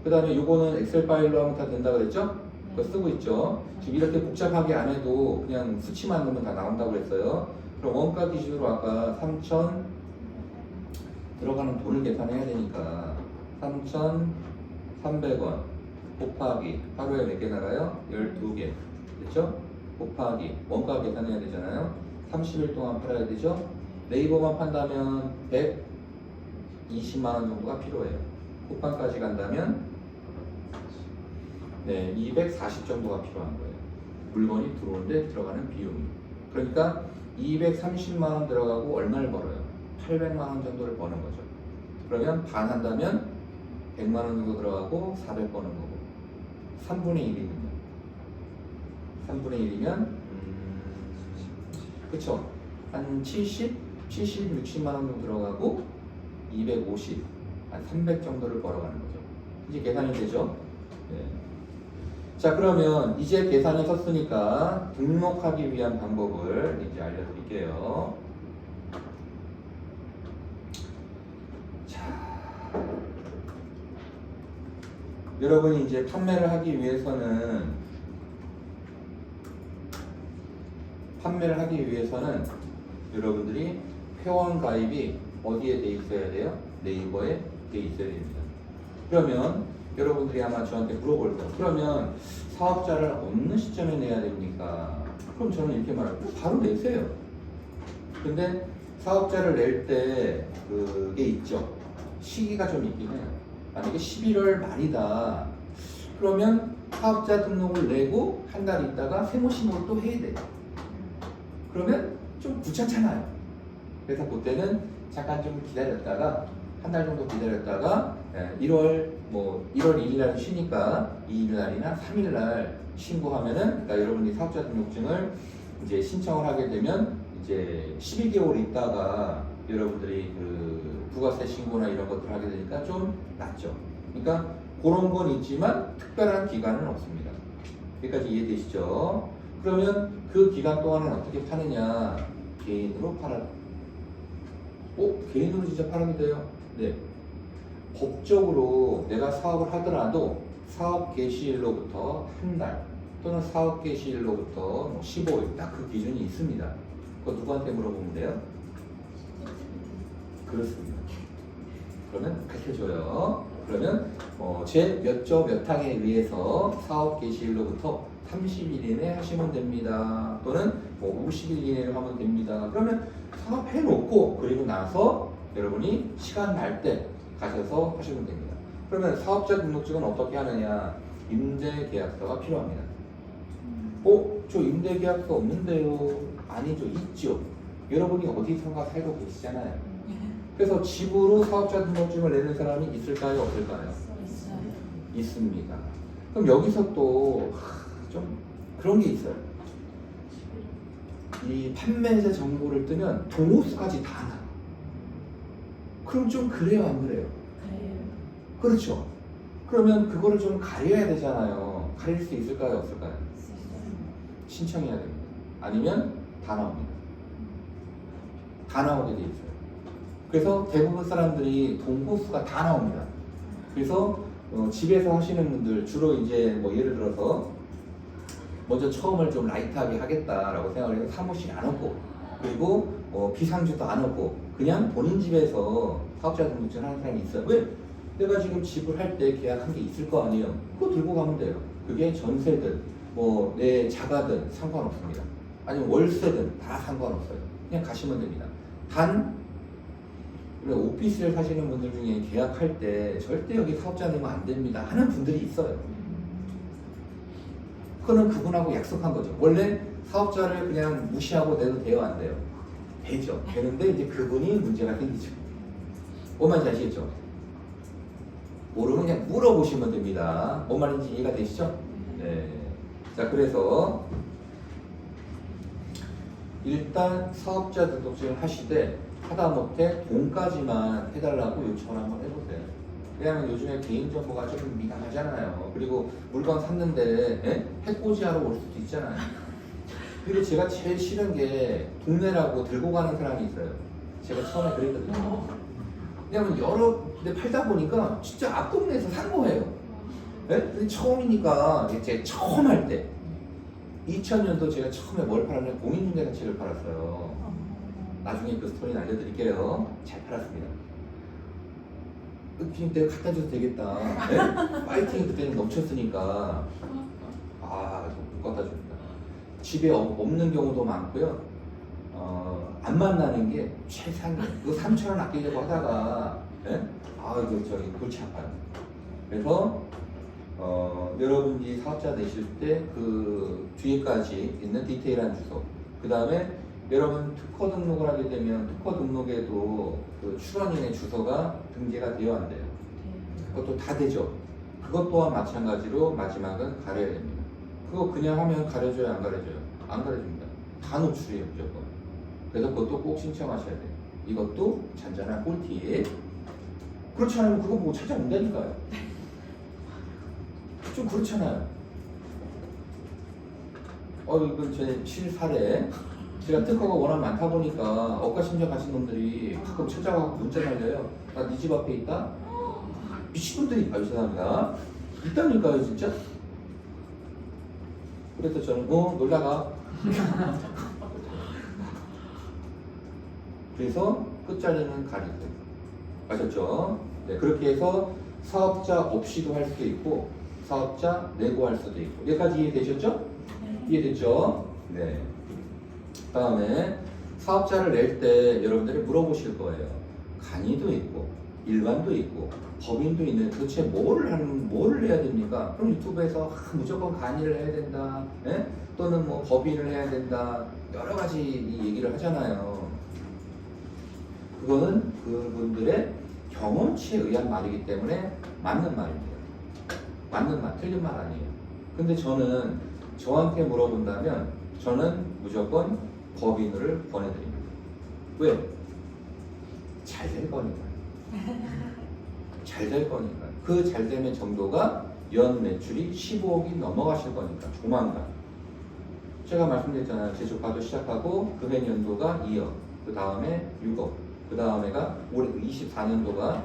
그 다음에 요거는 엑셀 파일로 하면 다 된다 그랬죠? 그거 쓰고 있죠. 지금 이렇게 복잡하게 안 해도 그냥 수치만 넣으면 다 나온다고 그랬어요. 그럼 원가 기준으로 아까 3,000 들어가는 돈을 계산해야 되니까 3,300원 곱하기 하루에 몇 개 나가요? 12개. 됐죠? 곱하기 원가 계산해야 되잖아요. 30일 동안 팔아야 되죠? 네이버만 판다면 120만 원 정도가 필요해요. 쿠팡까지 간다면 네, 240 정도가 필요한 거예요. 물건이 들어오는데 들어가는 비용이. 그러니까 230만 원 들어가고 얼마를 벌어요? 800만 원 정도를 버는 거죠. 그러면 반 한다면 100만 원 정도 들어가고 400 버는 거고. 3분의 1이면요. 3분의 1이면 그쵸? 한 70, 60만 원 정도 들어가고 250, 한 300 정도를 벌어가는 거죠. 이제 계산이 되죠? 네. 자, 그러면 이제 계산이 섰으니까 등록하기 위한 방법을 이제 알려드릴게요. 자, 여러분이 이제 판매를 하기 위해서는 여러분들이 회원 가입이 어디에 돼 있어야 돼요? 네이버에 돼 있어야 됩니다. 그러면 여러분들이 아마 저한테 물어볼 거예요. 그러면 사업자를 어느 시점에 내야 됩니까? 그럼 저는 이렇게 말해요. 바로 내세요. 근데 사업자를 낼 때 그게 있죠. 시기가 좀 있긴 해요. 만약에 11월 말이다. 그러면 사업자 등록을 내고 한 달 있다가 세무신고를 또 해야 돼요. 그러면 좀 귀찮잖아요. 그래서 그때는 잠깐 좀 기다렸다가 한 달 정도 기다렸다가 1월 1일날 쉬니까 2일날이나 3일날 신고하면은 그러니까 여러분이 사업자 등록증을 이제 신청을 하게 되면 이제 12개월 있다가 여러분들이 그 부가세 신고나 이런 것들 하게 되니까 좀 낫죠. 그러니까 그런 건 있지만 특별한 기간은 없습니다. 여기까지 이해되시죠? 그러면 그 기간 동안은 어떻게 파느냐? 개인으로 팔아. 개인으로 진짜 팔아도 돼요? 네. 법적으로 내가 사업을 하더라도 사업 개시일로부터 한 달 또는 사업 개시일로부터 15일 딱 그 기준이 있습니다. 그거 누구한테 물어보면 돼요? 그렇습니다. 그러면 밝혀줘요. 그러면 제 몇 조 몇 항에 의해서 사업 개시일로부터 30일 이내에 하시면 됩니다. 또는 50일 이내로 하면 됩니다. 그러면 사업해놓고 그리고 나서 여러분이 시간 날 때 가셔서 하시면 됩니다. 그러면 사업자 등록증은 어떻게 하느냐? 임대계약서가 필요합니다. 저 임대계약서 없는데요? 아니죠, 있죠. 여러분이 어디선가 살고 계시잖아요. 그래서 집으로 사업자 등록증을 내는 사람이 있을까요, 없을까요? 있어요. 있습니다. 그럼 여기서 또 좀 그런 게 있어요. 이 판매자 정보를 뜨면 동호수까지 다 나와. 그럼 좀 그래요, 안 그래요? 그래요. 그렇죠. 그러면 그거를 좀 가려야 되잖아요. 가릴 수 있을까요, 없을까요? 신청해야 됩니다. 아니면 다 나옵니다. 다 나오게 돼 있어요. 그래서 대부분 사람들이 동호수가 다 나옵니다. 그래서 집에서 하시는 분들 주로 이제 뭐 예를 들어서 먼저 처음을 좀 라이트하게 하겠다라고 생각을 해서 사무실 안 오고 그리고 비상주도 안 오고 그냥 본인 집에서 사업자 등록증 하는 사람이 있어요. 왜? 내가 지금 집을 할 때 계약한 게 있을 거 아니에요. 그거 들고 가면 돼요. 그게 전세든 내 자가든 상관없습니다. 아니면 월세든 다 상관없어요. 그냥 가시면 됩니다. 단 오피스를 사시는 분들 중에 계약할 때 절대 여기 사업자 내면 안 됩니다 하는 분들이 있어요. 그거는 그분하고 약속한 거죠. 원래 사업자를 그냥 무시하고 내도 돼요, 안 돼요? 되죠. 되는데 이제 그분이 문제가 생기죠. 뭔 말인지 아시겠죠? 모르면 그냥 물어보시면 됩니다. 뭔 말인지 이해가 되시죠? 네. 자, 그래서 일단 사업자 등록증을 하시되 하다못해 돈까지만 해달라고 요청을 한번 해보세요. 왜냐하면 요즘에 개인정보가 조금 민감하잖아요. 그리고 물건 샀는데 해코지하러 올 수도 있잖아요. 그리고 제가 제일 싫은 게 동네라고 들고 가는 사람이 있어요. 제가 처음에 그랬거든요. 왜냐면 여러 데 팔다 보니까 진짜 앞동네에서 산 거예요. 근데 처음이니까 이제 처음 할 때 2000년도 제가 처음에 뭘 팔았냐면 공인중개사책을 팔았어요. 나중에 그 스토리는 알려드릴게요. 잘 팔았습니다. 그냥 내가 갖다 줘도 되겠다. 파이팅이 그때는 넘쳤으니까 못 갖다 줍니다. 집에 없는 경우도 많고요. 안 만나는 게 최상이에요. 그 3,000원 아끼려고 하다가 이거 저기 골치 아파요. 그래서 여러분이 사업자 내실 때 그 뒤에까지 있는 디테일한 주소, 그 다음에 여러분 특허 등록을 하게 되면 특허 등록에도 그 출원인의 주소가 등재가 되어 안 돼요. 그것도 다 되죠. 그것 또한 마찬가지로 마지막은 가려야 됩니다. 그거 그냥 하면 가려줘요, 안 가려줘요? 안 가려줍니다. 다 노출이에요, 무조건. 그래서 그것도 꼭 신청하셔야 돼요. 이것도 잔잔한 꿀팁. 그렇지 않으면 그거 보고 찾아온다니까요. 좀 그렇잖아요. 이건 제 실사례. 제가 특허가 워낙 많다 보니까 억가심정 가신 놈들이 가끔 찾아가고 문자 날려요. 나 네 집 앞에 있다? 미친놈들이 죄송합니다. 있다니까요, 진짜. 그래서 저는 놀다가 그래서 끝자리는 가리세요. 아셨죠? 네, 그렇게 해서 사업자 없이도 할 수도 있고 사업자 내고 할 수도 있고. 여기까지 이해되셨죠? 이해됐죠? 네. 다음에 사업자를 낼 때 여러분들이 물어보실 거예요. 간이도 있고 일반도 있고 법인도 있는데 도대체 뭐를 해야 됩니까? 그럼 유튜브에서 무조건 간이를 해야 된다, 또는 뭐 법인을 해야 된다, 여러 가지 얘기를 하잖아요. 그거는 그분들의 경험치에 의한 말이기 때문에 맞는 말입니다. 맞는 말, 틀린 말 아니에요. 근데 저한테 물어본다면 저는 무조건 법인을 권해드립니다. 왜? 잘 될 거니까. 잘 될 거니까. 그 잘 되는 정도가 연 매출이 15억이 넘어가실 거니까 조만간. 제가 말씀드렸잖아요. 제조과도 시작하고 금액 연도가 2억, 그 다음에 6억, 그 다음에가 올해 24년도가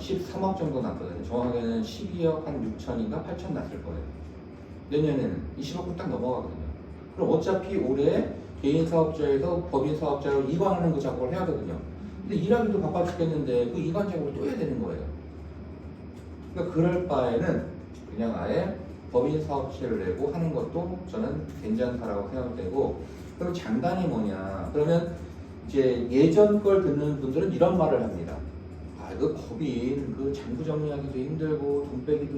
13억 정도 났거든요. 정확하게는 12억 한 6천인가 8천 났을 거예요. 내년에는 20억 딱 넘어가거든요. 그럼 어차피 올해 개인 사업자에서 법인 사업자로 이관하는 그 작업을 해야 하거든요. 근데 일하기도 바빠 죽겠는데 그 이관 작업을 또 해야 되는 거예요. 그러니까 그럴 바에는 그냥 아예 법인 사업체를 내고 하는 것도 저는 괜찮다라고 생각되고, 그럼 장단이 뭐냐? 그러면 이제 예전 걸 듣는 분들은 이런 말을 합니다. 그 법인 그 장부 정리하기도 힘들고 돈 빼기도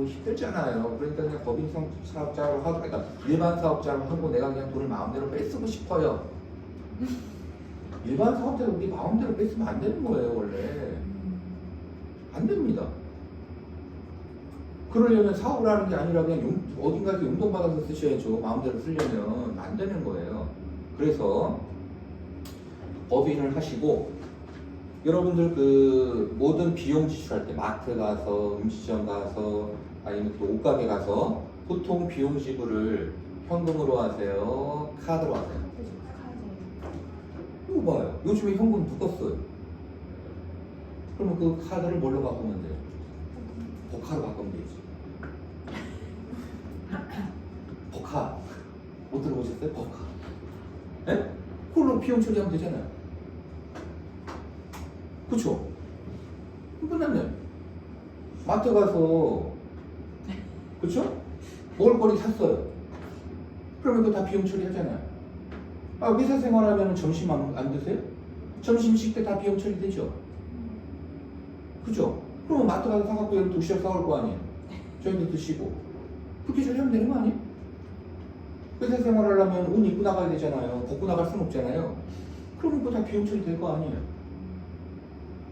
힘들잖아요. 그러니까 그냥 법인 사업자로 하고, 그러니까 일반 사업자로 하고 내가 그냥 돈을 마음대로 빼쓰고 싶어요. 일반 사업자도 우리 마음대로 빼쓰면 안 되는 거예요, 원래. 안 됩니다. 그러려면 사업을 하는 게 아니라 그냥 어딘가에서 용돈 받아서 쓰셔야죠. 마음대로 쓰려면 안 되는 거예요. 그래서 법인을 하시고, 여러분들 그 모든 비용 지출할 때 마트 가서 음식점 가서 아니면 또 옷가게 가서 보통 비용 지불을 현금으로 하세요? 카드로 하세요? 이거 봐요. 요즘에 현금 누가 써요? 그러면 그 카드를 뭘로 바꾸면 돼요? 버카로 바꾸면 되지. 버카. 못 들어보셨어요? 버카. 예? 그걸로 비용 처리하면 되잖아요. 그쵸? 끝났네. 마트 가서, 그쵸? 먹을거리 샀어요. 그러면 그거 다 비용 처리하잖아요. 회사 생활하면 점심 안 드세요? 점심식 때 다 비용 처리되죠? 그죠? 그러면 마트 가서 사갖고 여기 도시락 사올 거 아니에요? 저희도 드시고. 그렇게 처리하면 되는 거 아니에요? 회사 생활하려면 옷 입고 나가야 되잖아요. 벗고 나갈 수는 없잖아요. 그러면 그거 다 비용 처리 될 거 아니에요.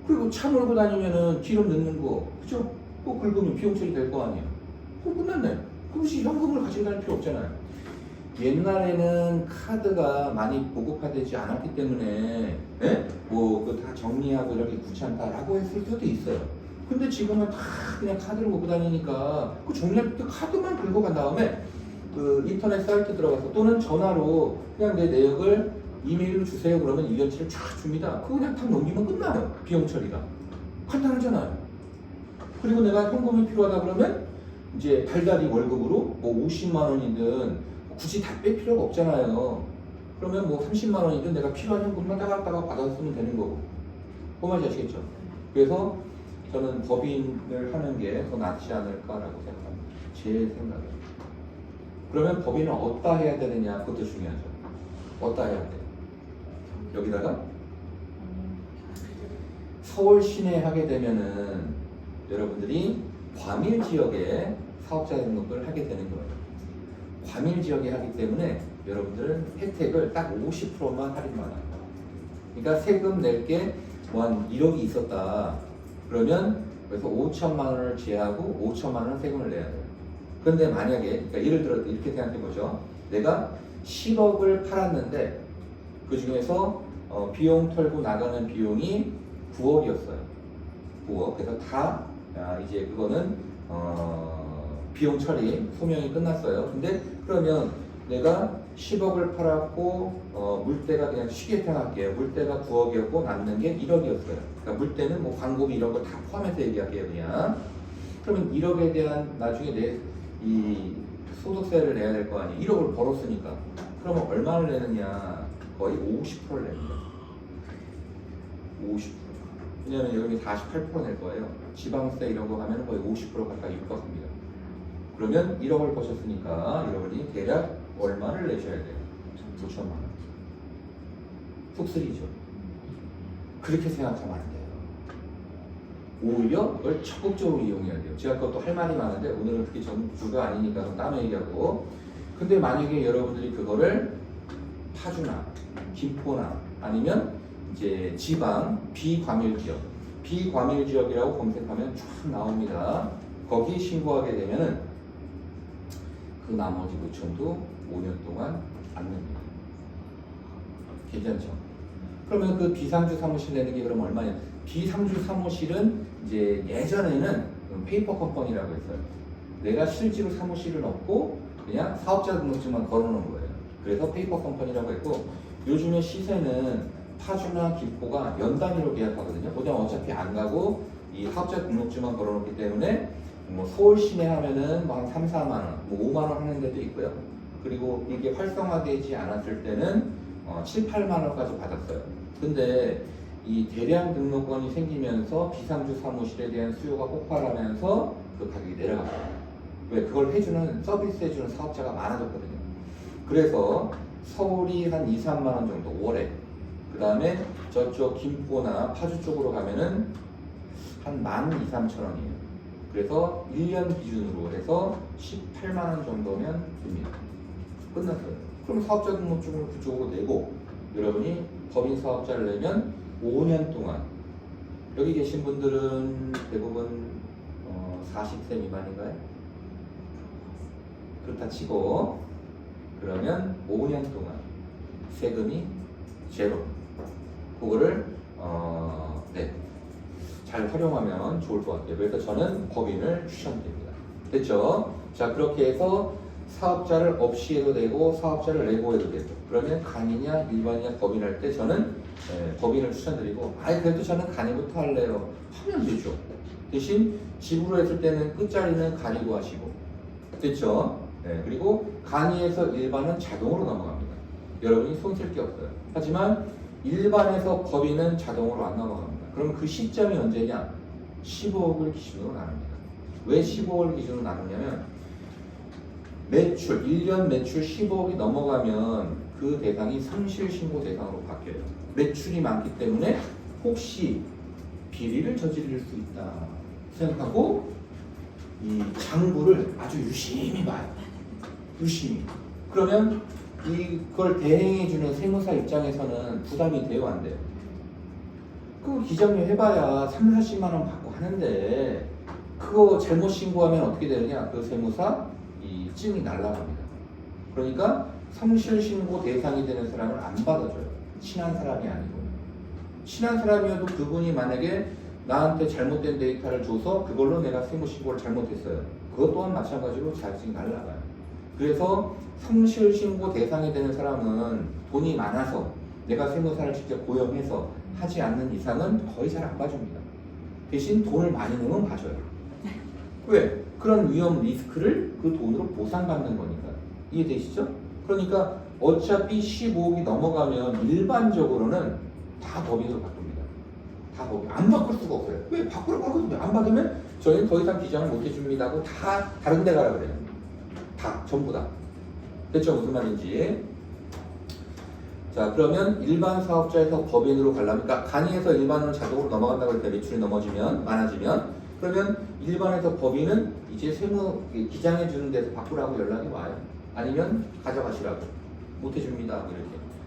그리고 차 몰고 다니면은 기름 넣는 거, 그죠? 또 긁으면 비용 처리 될 거 아니에요. 그럼 끝났네. 그것이 현금을 가지고 다닐 필요 없잖아요. 옛날에는 카드가 많이 보급화되지 않았기 때문에, 뭐, 다 정리하고 이렇게 귀찮다라고 했을 수도 있어요. 근데 지금은 다 그냥 카드를 갖고 다니니까 그 정리할 때 카드만 긁고 간 다음에 그 인터넷 사이트 들어가서 또는 전화로 그냥 내 내역을 이메일로 주세요 그러면 이연치를 쫙 줍니다. 그거 그냥 딱 넘기면 끝나요. 비용 처리가. 간단하잖아요. 그리고 내가 현금이 필요하다 그러면 이제 달달이 월급으로 뭐 50만 원이든 굳이 다 뺄 필요가 없잖아요. 그러면 뭐 30만 원이든 내가 필요한 현금만 따박따박 받아쓰면 되는 거고. 그 말인지 아시겠죠? 그래서 저는 법인을 하는 게 더 낫지 않을까라고 생각합니다. 제 생각에. 그러면 법인을 어디다 해야 되느냐 그것도 중요하죠. 어디다 해야 돼? 여기다가 서울 시내에 하게 되면은 여러분들이 과밀 지역에 사업자 등록을 하게 되는 거예요. 과밀 지역에 하기 때문에 여러분들은 혜택을 딱 50%만 할인받아요. 그러니까 세금 낼 게 뭐 한 1억이 있었다. 그러면 그래서 5천만 원을 제하고 5천만 원 세금을 내야 돼요. 그런데 만약에 그러니까 예를 들어 이렇게 생각해 보죠. 내가 10억을 팔았는데 그 중에서 비용 털고 나가는 비용이 9억이었어요. 9억. 그래서 다 이제 그거는 비용 처리 소명이 끝났어요. 근데 그러면 내가 10억을 팔았고 물때가 그냥 쉽게 생각할게요. 물때가 9억이었고 남는 게 1억이었어요. 그러니까 물때는 뭐 광고비 이런 거 다 포함해서 얘기할게요, 그냥. 그러면 1억에 대한 나중에 내 이 소득세를 내야 될 거 아니에요. 1억을 벌었으니까. 그러면 얼마를 내느냐? 거의 50%를 냅니다. 50%. 왜냐면 여기 48% 낼 거예요. 지방세 이런 거 하면 거의 50% 가까이 육박합니다. 그러면 1억을 버셨으니까 여러분이 대략 얼마를 내셔야 돼요? 5천만 원. 속쓰리죠. 그렇게 생각하면 안 돼요. 오히려 그걸 적극적으로 이용해야 돼요. 제가 그것도 할 말이 많은데 오늘은 그게 전부가 아니니까 다음에 얘기하고. 근데 만약에 여러분들이 그거를 파주나 김포나 아니면 이제 지방 비과밀 지역, 비과밀 지역이라고 검색하면 쫙 나옵니다. 거기 신고하게 되면은 그 나머지 노천도 5년 동안 안 냅니다. 괜찮죠? 그러면 그 비상주 사무실 내는 게 그럼 얼마냐? 비상주 사무실은 이제 예전에는 페이퍼 컴퍼니라고 했어요. 내가 실제로 사무실은 없고 그냥 사업자 등록증만 걸어놓은 거예요. 그래서 페이퍼 컴퍼니라고 했고 요즘에 시세는 파주나 김포가 연 단위로 계약하거든요. 그냥 어차피 안 가고 이 사업자 등록증만 걸어놓기 때문에 뭐 서울 시내 하면은 뭐 한 3, 4만 원, 뭐 5만 원 하는 데도 있고요. 그리고 이게 활성화되지 않았을 때는 7, 8만 원까지 받았어요. 근데 이 대량 등록건이 생기면서 비상주 사무실에 대한 수요가 폭발하면서 그 가격이 내려갔어요. 왜? 그걸 해주는 서비스 해주는 사업자가 많아졌거든요. 그래서 서울이 한 2, 3만 원 정도 월에, 그 다음에 저쪽 김포나 파주 쪽으로 가면은 한 12,000~13,000원이에요. 그래서 1년 기준으로 해서 18만 원 정도면 됩니다. 끝났어요. 그럼 사업자 등록증을 그쪽으로 내고 여러분이 법인 사업자를 내면 5년 동안 여기 계신 분들은 대부분 40세 미만인가요? 그렇다 치고 그러면 5년 동안 세금이 제로. 그거를 잘 활용하면 좋을 것 같아요. 그래서 저는 법인을 추천드립니다. 됐죠? 자, 그렇게 해서 사업자를 없이 해도 되고 사업자를 내고 해도 되고 그러면 간이냐 일반이냐 법인 할 때 저는 법인을 추천드리고 그래도 저는 간이부터 할래요 하면 되죠. 대신 집으로 했을 때는 끝자리는 간이고 하시고 됐죠? 그리고 간이에서 일반은 자동으로 넘어갑니다. 여러분이 손 쓸 게 없어요. 하지만 일반에서 법인은 자동으로 안 넘어갑니다. 그럼 그 시점이 언제냐? 15억을 기준으로 나눕니다. 왜 15억을 기준으로 나누냐면 매출, 1년 매출 15억이 넘어가면 그 대상이 상실신고 대상으로 바뀌어요. 매출이 많기 때문에 혹시 비리를 저지를 수 있다 생각하고 이 장부를 아주 유심히 봐요. 유심히. 그러면 이걸 대행해주는 세무사 입장에서는 부담이 돼요, 안 돼요? 그 기장료 해봐야 3, 40만 원 받고 하는데 그거 잘못 신고하면 어떻게 되느냐? 그 세무사 이 증이 날라갑니다. 그러니까 성실 신고 대상이 되는 사람을 안 받아줘요. 친한 사람이 아니고. 친한 사람이어도 그분이 만약에 나한테 잘못된 데이터를 줘서 그걸로 내가 세무 신고를 잘못했어요. 그것 또한 마찬가지로 자격증이 날라가요. 그래서 성실 신고 대상이 되는 사람은 돈이 많아서 내가 세무사를 직접 고용해서 하지 않는 이상은 거의 잘 안 봐줍니다. 대신 돈을 많이 내면 봐줘요. 왜? 그런 위험 리스크를 그 돈으로 보상받는 거니까. 이해되시죠? 그러니까 어차피 15억이 넘어가면 일반적으로는 다 법인으로 바꿉니다. 다 법인. 안 바꿀 수가 없어요. 왜? 바꾸라고 하거든요. 안 받으면 저희는 더 이상 기장을 못 해줍니다 하고 다 다른 데 가라 그래요. 다, 전부 다. 됐죠? 무슨 말인지. 자, 그러면 일반 사업자에서 법인으로 가려면, 그러니까 간이에서 일반으로 자동으로 넘어간다고 할 때 매출이 많아지면, 그러면 일반에서 법인은 이제 세무 기장해 주는 데서 바꾸라고 연락이 와요. 아니면 가져가시라고. 못 해줍니다. 이렇게.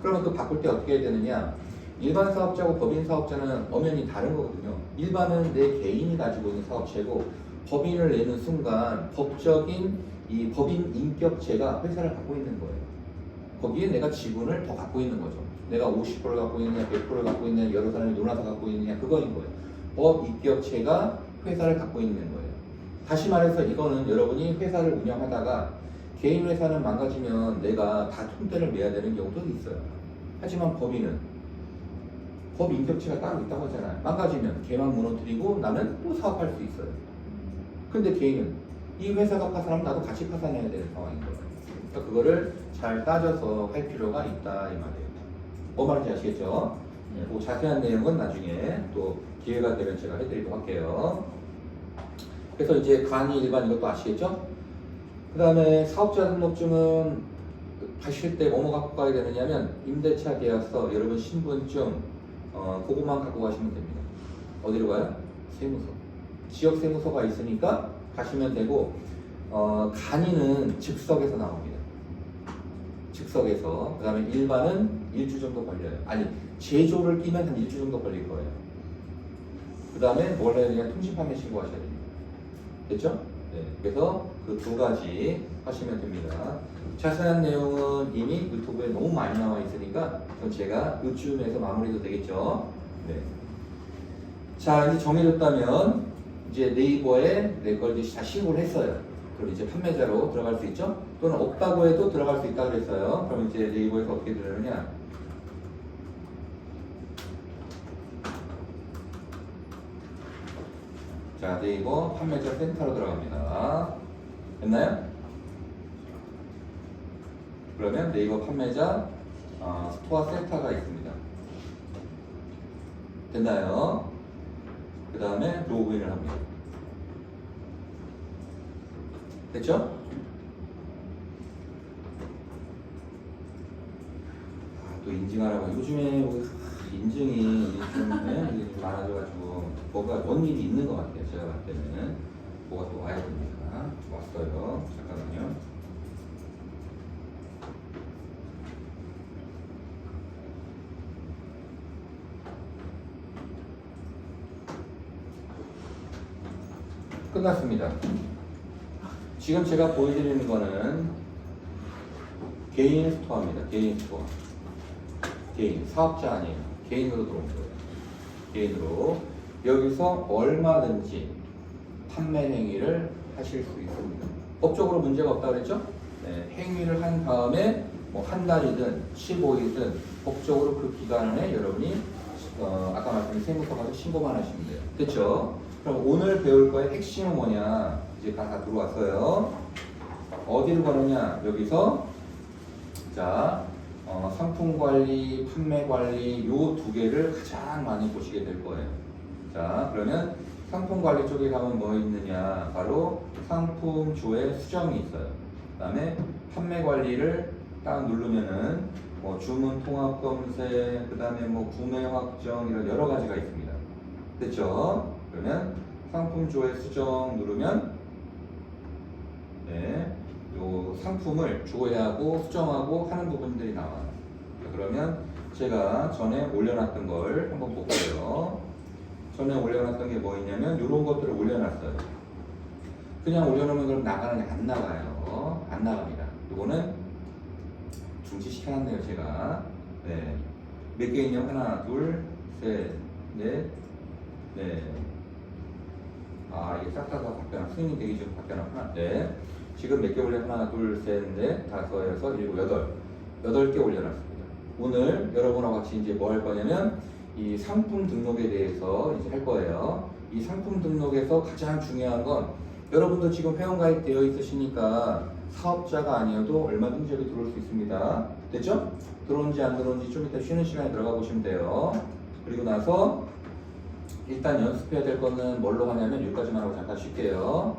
그러면 또 바꿀 때 어떻게 해야 되느냐? 일반 사업자하고 법인 사업자는 엄연히 다른 거거든요. 일반은 내 개인이 가지고 있는 사업체고, 법인을 내는 순간 법적인 이 법인 인격체가 회사를 갖고 있는 거예요. 거기에 내가 지분을 더 갖고 있는 거죠. 내가 50%를 갖고 있느냐, 100%를 갖고 있느냐, 여러 사람이 놀아서 갖고 있느냐, 그거인 거예요. 법 인격체가 회사를 갖고 있는 거예요. 다시 말해서 이거는 여러분이 회사를 운영하다가 개인 회사는 망가지면 내가 다 총대를 매야 되는 경우도 있어요. 하지만 법인은 법 인격체가 따로 있다고 하잖아요. 망가지면 걔만 무너뜨리고 나는 또 사업할 수 있어요. 근데 개인은 이 회사가 파산하면 나도 같이 파산해야 되는 상황인 거예요. 그러니까 그거를 잘 따져서 할 필요가 있다 이 말이에요. 뭐 말인지 아시겠죠? 그 자세한 내용은 나중에 또 기회가 되면 제가 해드리도록 할게요. 그래서 이제 간이 일반 이것도 아시겠죠? 그 다음에 사업자 등록증은 가실 때 뭐뭐 갖고 가야 되느냐면 임대차 계약서, 여러분 신분증, 그것만 갖고 가시면 됩니다. 어디로 가요? 세무서. 지역 세무서가 있으니까 가시면 되고, 간이는 즉석에서 나옵니다. 즉석에서. 그 다음에 일반은 일주 정도 걸려요. 아니, 제조를 끼면 한 일주 정도 걸릴 거예요. 그 다음에 뭘 해야 되냐? 통신판매 신고하셔야 됩니다. 됐죠? 네. 그래서 그 두 가지 하시면 됩니다. 자세한 내용은 이미 유튜브에 너무 많이 나와 있으니까 그럼 제가 요쯤에서 마무리도 되겠죠? 네. 자, 이제 정해졌다면 이제 네이버에 내 걸 이제 다 신고를 했어요. 그럼 이제 판매자로 들어갈 수 있죠? 또는 없다고 해도 들어갈 수 있다고 그랬어요. 그럼 이제 네이버에서 어떻게 들어가느냐? 자, 네이버 판매자 센터로 들어갑니다. 됐나요? 그러면 네이버 판매자 스토어 센터가 있습니다. 됐나요? 그 다음에 로그인을 합니다. 됐죠? 또 인증하라고. 요즘에 인증이 좀 많아져가지고 뭐가 뭔 일이 있는 것 같아요. 제가 봤을 때는 뭐가 또 와야 됩니다. 왔어요. 잠깐만요. 끝났습니다. 지금 제가 보여드리는 거는 개인 스토어입니다. 개인 스토어. 개인, 사업자 아니에요. 개인으로 들어온 거예요. 개인으로. 여기서 얼마든지 판매 행위를 하실 수 있습니다. 법적으로 문제가 없다고 그랬죠? 네, 행위를 한 다음에 뭐 한 달이든 15일이든 법적으로 그 기간 안에 여러분이 아까 말씀드린 세무서 가서 신고만 하시면 돼요. 됐죠? 그럼 오늘 배울 거의 핵심은 뭐냐? 이제 다 들어왔어요. 어디로 가느냐? 여기서 자 상품 관리, 판매 관리 요 두 개를 가장 많이 보시게 될 거예요. 자, 그러면 상품 관리 쪽에 가면 뭐 있느냐? 바로 상품 조회 수정이 있어요. 그 다음에 판매 관리를 딱 누르면은 뭐 주문 통합 검색, 그 다음에 뭐 구매 확정 이런 여러 가지가 있습니다. 됐죠? 그러면 상품 조회 수정 누르면 네, 요 상품을 조회하고 수정하고 하는 부분들이 나와요. 자, 그러면 제가 전에 올려놨던 걸 한번 볼게요. 전에 올려놨던 게 뭐 있냐면 이런 것들을 올려놨어요. 그냥 올려놓으면 그럼 나가느냐? 안 나가요. 안 나갑니다. 이거는 중지시켜놨네요, 제가. 네. 몇 개 있냐면 하나, 둘, 셋, 넷, 네. 아, 이게 싹 다 바뀌어놨, 스윙 대기 중 바뀌어놨구나. 네. 지금 몇 개 올려? 하나, 둘, 셋, 넷, 다섯, 여섯, 일곱, 여덟. 8개 올려놨습니다. 오늘 여러분하고 같이 이제 뭐 할 거냐면 이 상품 등록에 대해서 이제 할 거예요. 이 상품 등록에서 가장 중요한 건 여러분도 지금 회원가입 되어 있으시니까 사업자가 아니어도 얼마든지 여기 들어올 수 있습니다. 됐죠? 들어온지 안 들어온지 좀 이따 쉬는 시간에 들어가 보시면 돼요. 그리고 나서 일단 연습해야 될 거는 뭘로 하냐면 여기까지만 하고 잠깐 쉴게요.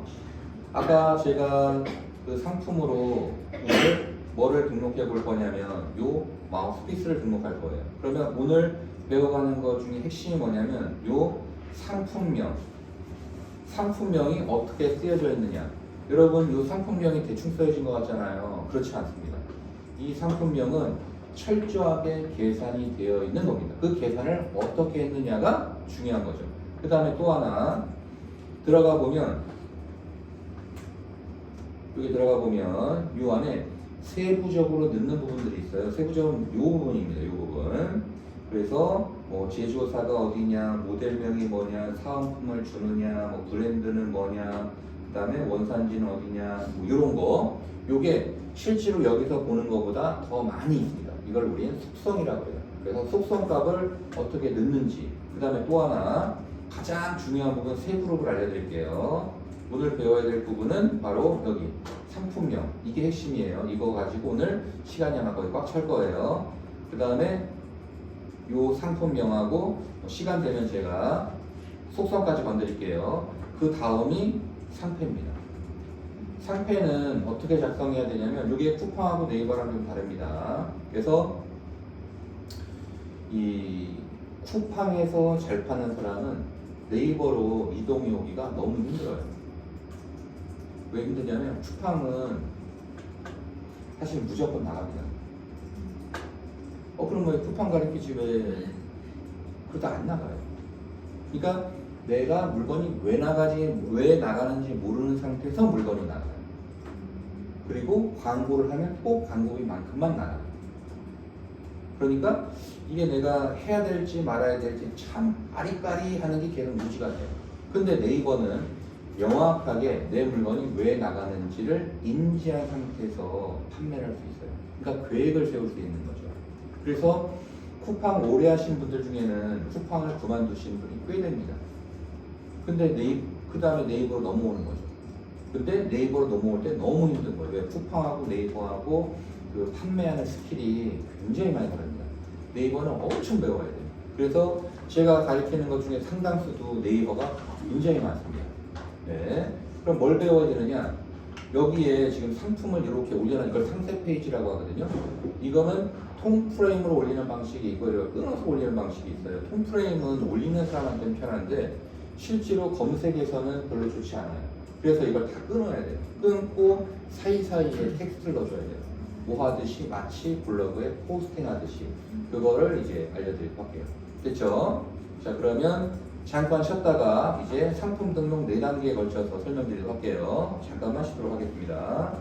아까 제가 그 상품으로 오늘 뭐를 등록해 볼 거냐면 요 마우스피스를 등록할 거예요. 그러면 오늘 배워가는 것 중에 핵심이 뭐냐면 요 상품명이 어떻게 쓰여져 있느냐. 여러분 요 상품명이 대충 쓰여진 것 같잖아요. 그렇지 않습니다. 이 상품명은 철저하게 계산이 되어 있는 겁니다. 그 계산을 어떻게 했느냐가 중요한 거죠. 그 다음에 또 하나 들어가 보면 여기 들어가 보면 이 안에 세부적으로 넣는 부분들이 있어요. 세부적으로 이 부분입니다. 이 부분. 그래서 뭐 제조사가 어디냐, 모델명이 뭐냐, 사은품을 주느냐, 뭐 브랜드는 뭐냐, 그 다음에 원산지는 어디냐, 뭐 이런 거. 요게 실제로 여기서 보는 것보다 더 많이 있습니다. 이걸 우리는 속성이라고 해요. 그래서 속성값을 어떻게 넣는지. 그 다음에 또 하나 가장 중요한 부분 세 그룹을 알려드릴게요. 오늘 배워야 될 부분은 바로 여기 상품명. 이게 핵심이에요. 이거 가지고 오늘 시간이 아마 거의 꽉 찰 거예요. 그 다음에 요 상품명하고 시간 되면 제가 속성까지 건드릴게요. 그 다음이 상패입니다. 상패는 어떻게 작성해야 되냐면 이게 쿠팡하고 네이버랑 좀 다릅니다. 그래서 이 쿠팡에서 잘 파는 사람은 네이버로 이동해 오기가 너무 힘들어요. 왜 힘드냐면 쿠팡은 사실 무조건 나갑니다. 그럼 왜 쿠팡 가리키지 왜 그러다 안 나가요? 그러니까 내가 물건이 왜 나가는지 모르는 상태에서 물건이 나가요. 그리고 광고를 하면 꼭 광고비만큼만 나가요. 그러니까 이게 내가 해야 될지 말아야 될지 참 아리까리 하는 게 계속 유지가 돼요. 근데 네이버는 명확하게 내 물건이 왜 나가는지를 인지한 상태에서 판매를 할 수 있어요. 그러니까 계획을 세울 수 있는 거죠. 그래서 쿠팡 오래 하신 분들 중에는 쿠팡을 그만두신 분이 꽤 됩니다. 근데 그 다음에 네이버로 넘어오는 거죠. 근데 네이버로 넘어올 때 너무 힘든 거예요. 왜? 쿠팡하고 네이버하고 그 판매하는 스킬이 굉장히 많이 다릅니다. 네이버는 엄청 배워야 돼요. 그래서 제가 가르치는 것 중에 상당수도 네이버가 굉장히 많습니다. 네. 그럼 뭘 배워야 되느냐? 여기에 지금 상품을 이렇게 올려놓은 이걸 상세 페이지라고 하거든요. 이거는 통 프레임으로 올리는 방식이 있고 이렇게 끊어서 올리는 방식이 있어요. 통 프레임은 올리는 사람한테는 편한데 실제로 검색에서는 별로 좋지 않아요. 그래서 이걸 다 끊어야 돼요. 끊고 사이사이에 텍스트를 넣어줘야 돼요. 뭐 하듯이 마치 블로그에 포스팅 하듯이 그거를 이제 알려드리도록 할게요. 됐죠? 자, 그러면 잠깐 쉬었다가 이제 상품 등록 4단계에 걸쳐서 설명드리도록 할게요. 잠깐만 쉬도록 하겠습니다.